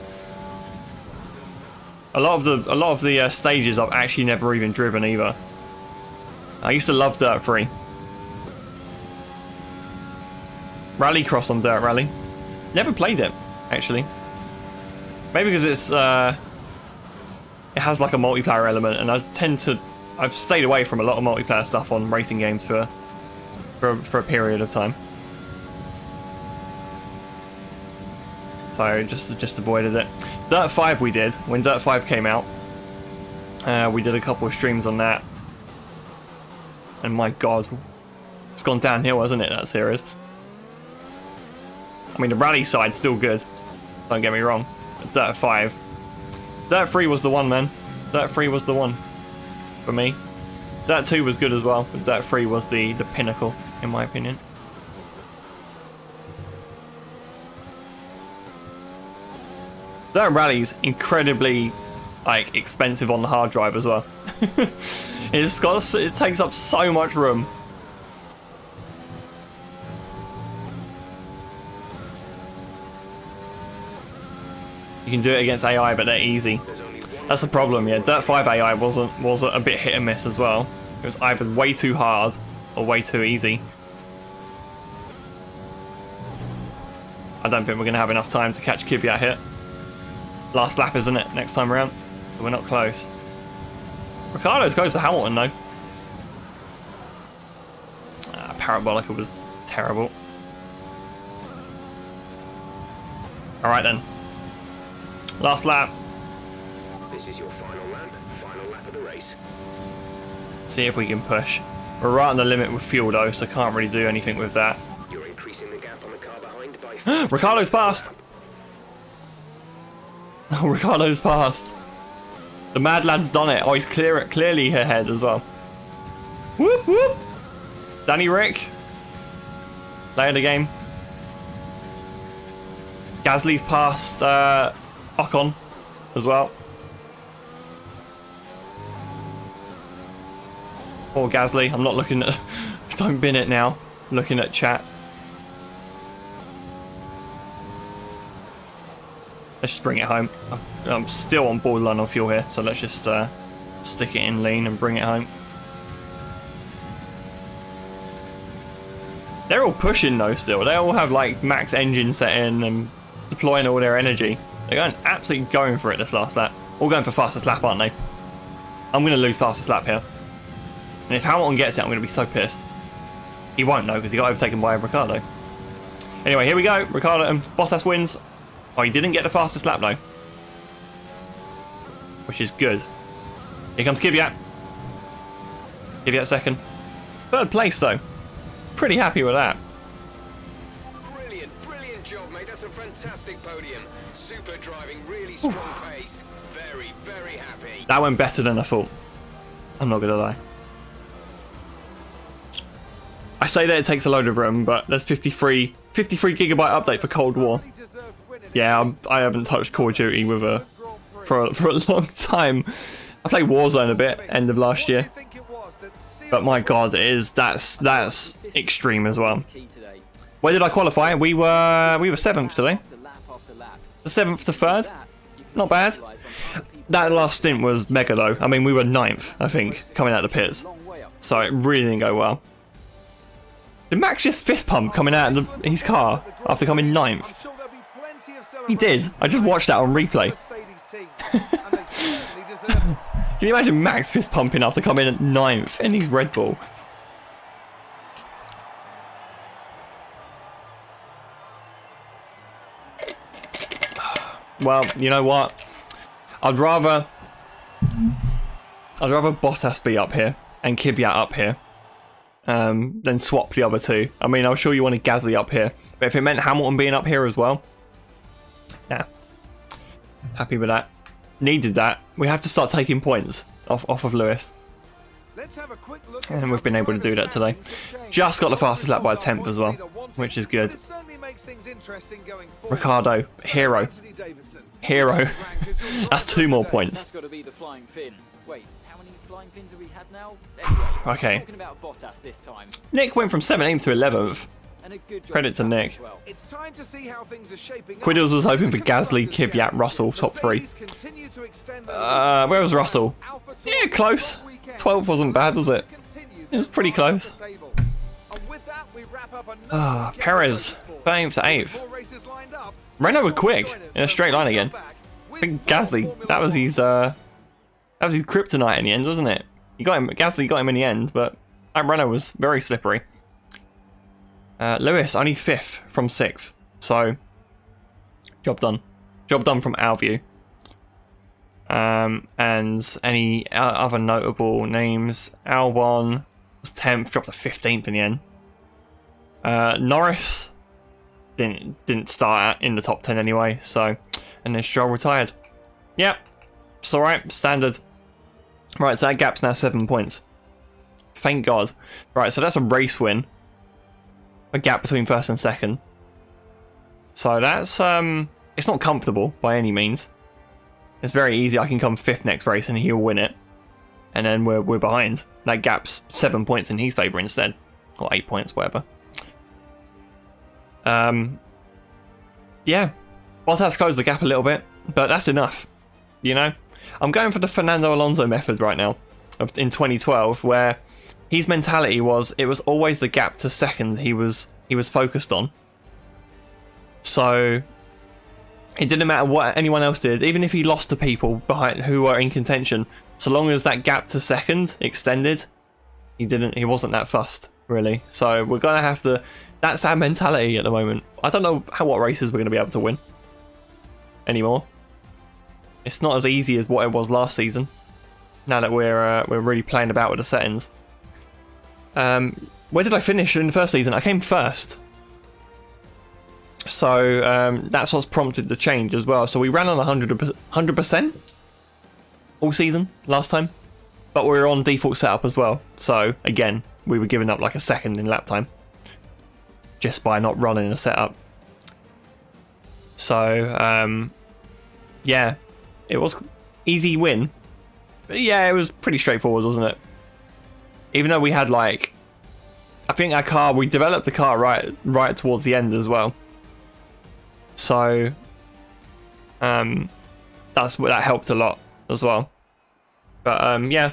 A lot of the stages I've actually never even driven either. I used to love Dirt 3. Rallycross on Dirt Rally. Never played it, actually. Maybe because it's it has like a multiplayer element, and I've stayed away from a lot of multiplayer stuff on racing games for a period of time. So just avoided it. Dirt 5 we did when Dirt 5 came out. We did a couple of streams on that, and my god, it's gone downhill, hasn't it, that series? I mean, the rally side's still good, don't get me wrong, but Dirt 5, Dirt 3 was the one, man. Dirt 3 was the one for me. Dirt 2 was good as well, but Dirt 3 was the pinnacle in my opinion. Dirt Rally's incredibly like expensive on the hard drive as well. It takes up so much room. You can do it against AI, but they're easy. That's the problem. Yeah, Dirt 5 AI was a bit hit and miss as well. It was either way too hard or way too easy. I don't think we're gonna have enough time to catch Kvyat here. Last lap, isn't it? Next time around. But we're not close. Ricciardo's close to Hamilton, though. Parabolica was terrible. Alright then. Last lap. This is your final lap of the race. See if we can push. We're right on the limit with fuel, though, so can't really do anything with that. You're increasing the gap on the car behind by Ricciardo's passed! Oh, Ricciardo's passed. The mad lad's done it. Oh, he's clearly ahead as well. Whoop whoop. Danny Rick. Play of the game. Gasly's passed Ocon as well. Poor Gasly. I'm not looking at... Don't bin it now. Looking at chat. Let's just bring it home. I'm still on borderline on fuel here, so let's just stick it in lean and bring it home. They're all pushing though still. They all have like max engine setting and deploying all their energy. They're absolutely going for it this last lap. All going for fastest lap, aren't they? I'm going to lose fastest lap here. And if Hamilton gets it, I'm going to be so pissed. He won't though, because he got overtaken by Ricciardo. Anyway, here we go. Ricciardo and Bottas wins. Oh, he didn't get the fastest lap though, which is good. Here comes Kvyat. Kvyat second. Third place though. Pretty happy with that. Brilliant job, mate. That's a fantastic podium. Super driving, really strong pace. Very happy. That went better than I thought. I'm not gonna lie. I say that it takes a load of room, but there's 53 gigabyte update for Cold War. Yeah, I haven't touched Call of Duty with for a long time. I played Warzone a bit end of last year, but my god, that's extreme as well. Where did I qualify? We were seventh today. The 7th to 3rd, not bad. That last stint was mega though. I mean, we were 9th, I think, coming out of the pits, so it really didn't go well. Did Max just fist pump coming out of his car after coming 9th? He did. I just watched that on replay. Can you imagine Max fist pumping after coming at 9th in his Red Bull? Well, you know what? I'd rather Bottas be up here and Kvyat up here than swap the other two. I mean, I'm sure you wanted Gasly up here, but if it meant Hamilton being up here as well, yeah, happy with that. Needed that. We have to start taking points off of Lewis. And we've been able to do that today. Just got the fastest lap by a 10th as well, which is good. Ricardo, hero. That's 2 more points. That's got to be the flying fin. Wait, how many flying fins have we had now? Okay. Talking about Bottas this time. Nick went from 17th to 11th. And a good job Credit to Nick. as well. It's time to see how things are shaping Quiddles was hoping for Gasly, Constructors Kvyat, Championship. Russell, top 3. Mercedes continue to extend their lead. Where was Russell? Alpha Yeah, Tauri close. long weekend. 12 wasn't bad, was it? Continue It was their pretty climb close. up the table. And with that, we wrap up another Ah, weekend Perez, of motorsport. 13th to 8th. 4 races lined up. Renault were Sure to quick join us in a when straight we line come again. back I with think more Gasly, Formula that was 1. his kryptonite in the end, wasn't it? Gasly got him in the end, but that Renault was very slippery. Lewis only 5th from 6th, so job done. Job done from our view. And any other notable names? Albon was 10th, dropped to 15th in the end. Norris didn't start in the top 10 anyway, so, and then Stroll retired. Yep, it's alright, standard. Right, so that gap's now 7 points. Thank God. Right, so that's a race win. A gap between first and second. So that's, it's not comfortable by any means. It's very easy. I can come 5th next race and he'll win it. And then we're behind. That gap's 7 points in his favour instead. Or 8 points, whatever. Yeah. Bottas closed the gap a little bit, but that's enough. You know? I'm going for the Fernando Alonso method right now. In 2012, where his mentality was, it was always the gap to second he was focused on. So it didn't matter what anyone else did, even if he lost to people behind who were in contention, so long as that gap to second extended, he wasn't that fussed, really. So we're gonna have to, that's our mentality at the moment. I don't know what races we're gonna be able to win anymore. It's not as easy as what it was last season, now that we're really playing about with the settings. Where did I finish in the first season? I came 1st. So that's what's prompted the change as well. So we ran on 100% all season last time, but we were on default setup as well. So again, we were giving up like a second in lap time just by not running a setup. So yeah, it was easy win. But yeah, it was pretty straightforward, wasn't it? Even though we had like, I think our car, we developed the car right towards the end as well. So that helped a lot as well. But yeah,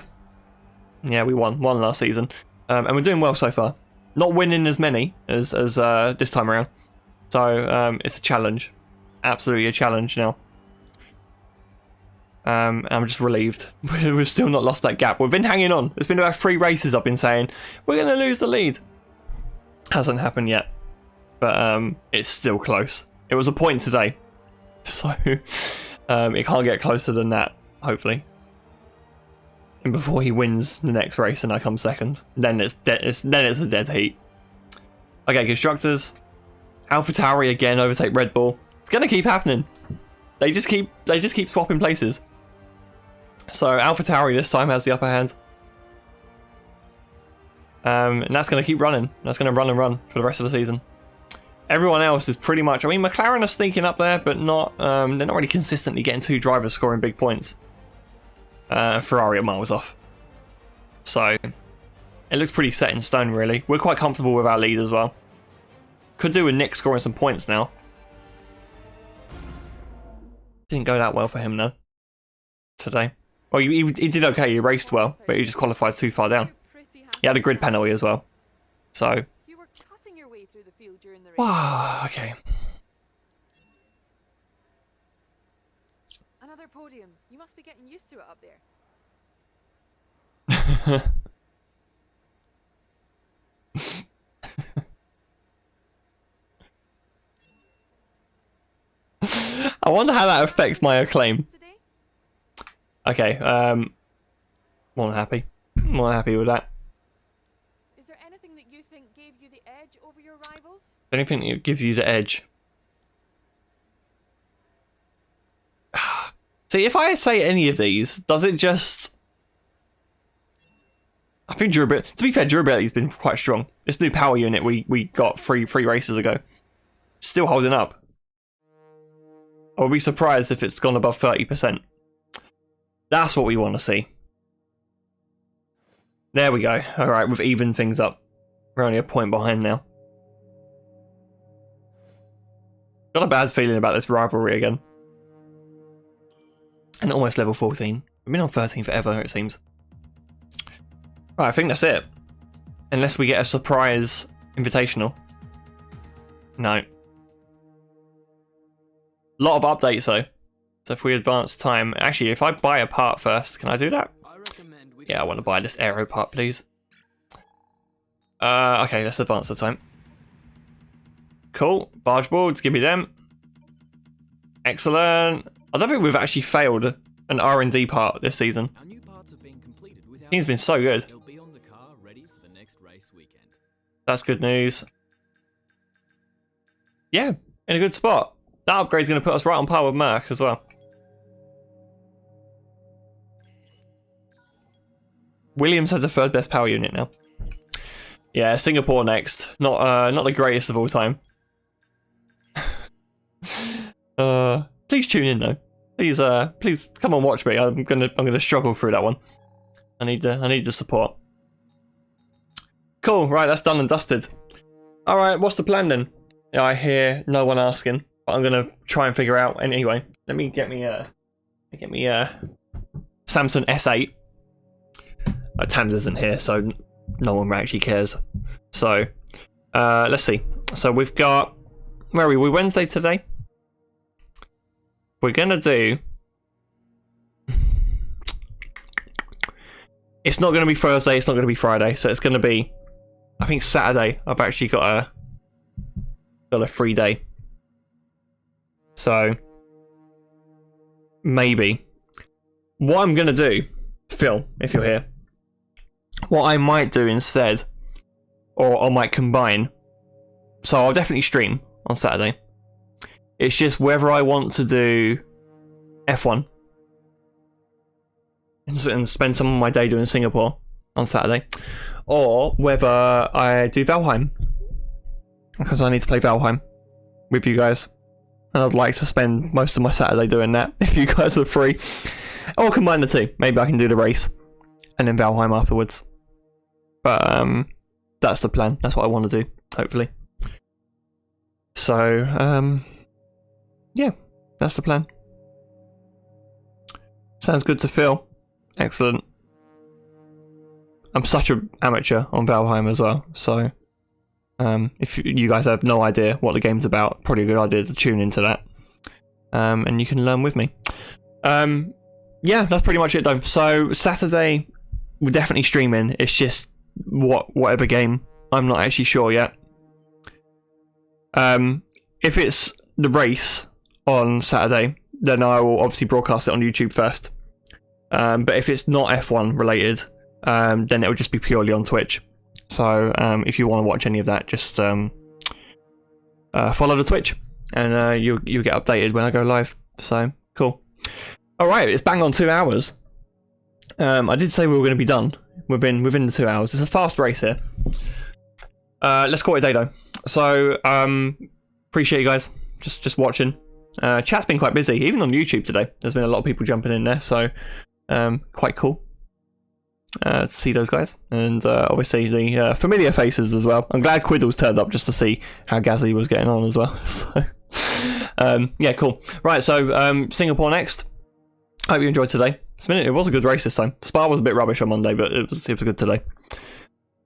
we won last season, and we're doing well so far. Not winning as many as this time around. So it's a challenge, absolutely a challenge now. I'm just relieved. We've still not lost that gap. We've been hanging on. It's been about 3 races I've been saying, we're going to lose the lead. Hasn't happened yet. But it's still close. It was a point today. So it can't get closer than that, hopefully. and before he wins the next race and I come second, then it's a dead heat. Okay, constructors. AlphaTauri again overtake Red Bull. It's gonna keep happening. They just keep swapping places. So AlphaTauri this time has the upper hand. And that's going to keep running. That's going to run and run for the rest of the season. Everyone else is pretty much... I mean, McLaren are sneaking up there, but not. They're not really consistently getting 2 drivers scoring big points. Ferrari are miles off. So, it looks pretty set in stone, really. We're quite comfortable with our lead as well. Could do with Nick scoring some points now. Didn't go that well for him, though. Today. Well, he did okay. He raced well, but he just qualified too far down. He had a grid penalty as well. So. You were cutting your way through the field during the race. Wow, okay. Another podium. You must be getting used to it up there. I wonder how that affects my acclaim. Today? Okay, more than happy. More than happy with that. Is there anything that you think gave you the edge over your rivals? Anything that gives you the edge. See, if I say any of these, does it just... I think durability... To be fair, durability's been quite strong. This new power unit we got three races ago. Still holding up. I would be surprised if it's gone above 30%. That's what we want to see. There we go. Alright, we've evened things up. We're only a point behind now. Got a bad feeling about this rivalry again. And almost level 14. We've been on 13 forever, it seems. Right, I think that's it. Unless we get a surprise invitational. No. Lot of updates though. So if we advance time... Actually, if I buy a part first, can I do that? Yeah, I want to buy this aero part, please. Okay, let's advance the time. Cool. Barge boards, give me them. Excellent. I don't think we've actually failed an R&D part this season. It's been so good. That's good news. Yeah, in a good spot. That upgrade's going to put us right on par with Merc as well. Williams has the 3rd best power unit now. Yeah, Singapore next. Not the greatest of all time. Please tune in though. Please come and watch me. I'm gonna struggle through that one. I need the support. Cool. Right, that's done and dusted. All right, what's the plan then? Yeah, I hear no one asking, but I'm gonna try and figure out anyway. Let me get me Samsung S8. Tams isn't here, so no one actually cares. So, let's see. So we've got... Where are we? We're Wednesday today. We're going to do... It's not going to be Thursday, it's not going to be Friday, so it's going to be... I think Saturday. I've actually got a free day. So... Maybe. What I'm going to do... Phil, if you're here... What I might do instead, or I might combine, so I'll definitely stream on Saturday. It's just whether I want to do F1 and spend some of my day doing Singapore on Saturday, or whether I do Valheim, because I need to play Valheim with you guys, and I'd like to spend most of my Saturday doing that if you guys are free, or combine the two. Maybe I can do the race and then Valheim afterwards. But that's the plan. That's what I want to do, hopefully. So, yeah, that's the plan. Sounds good to Phil. Excellent. I'm such an amateur on Valheim as well, so if you guys have no idea what the game's about, probably a good idea to tune into that. And you can learn with me. Yeah, that's pretty much it though. So Saturday, we're definitely streaming. It's just whatever game. I'm not actually sure yet. If it's the race on Saturday, then I will obviously broadcast it on YouTube first. But if it's not F1 related, then it'll just be purely on Twitch. So if you want to watch any of that, just follow the Twitch, and you'll get updated when I go live. So cool. All right, it's bang on 2 hours. I did say we were going to be done within the 2 hours. It's a fast race here. Let's call it a day though. So appreciate you guys just watching. Chat's been quite busy, even on YouTube today. There's been a lot of people jumping in there, so quite cool to see those guys, and obviously the familiar faces as well. I'm glad Quiddles turned up just to see how Gazzy was getting on as well. So yeah, cool. Right, so Singapore next. Hope you enjoyed today. It was a good race this time. Spa was a bit rubbish on Monday, but it was good today.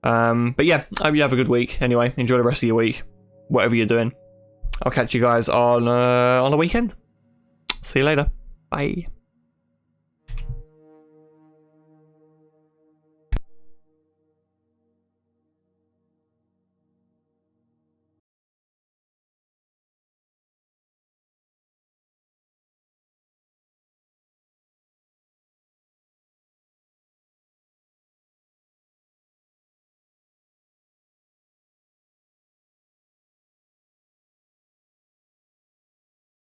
But yeah, I hope you have a good week. Anyway, enjoy the rest of your week, whatever you're doing. I'll catch you guys on a weekend. See you later. Bye.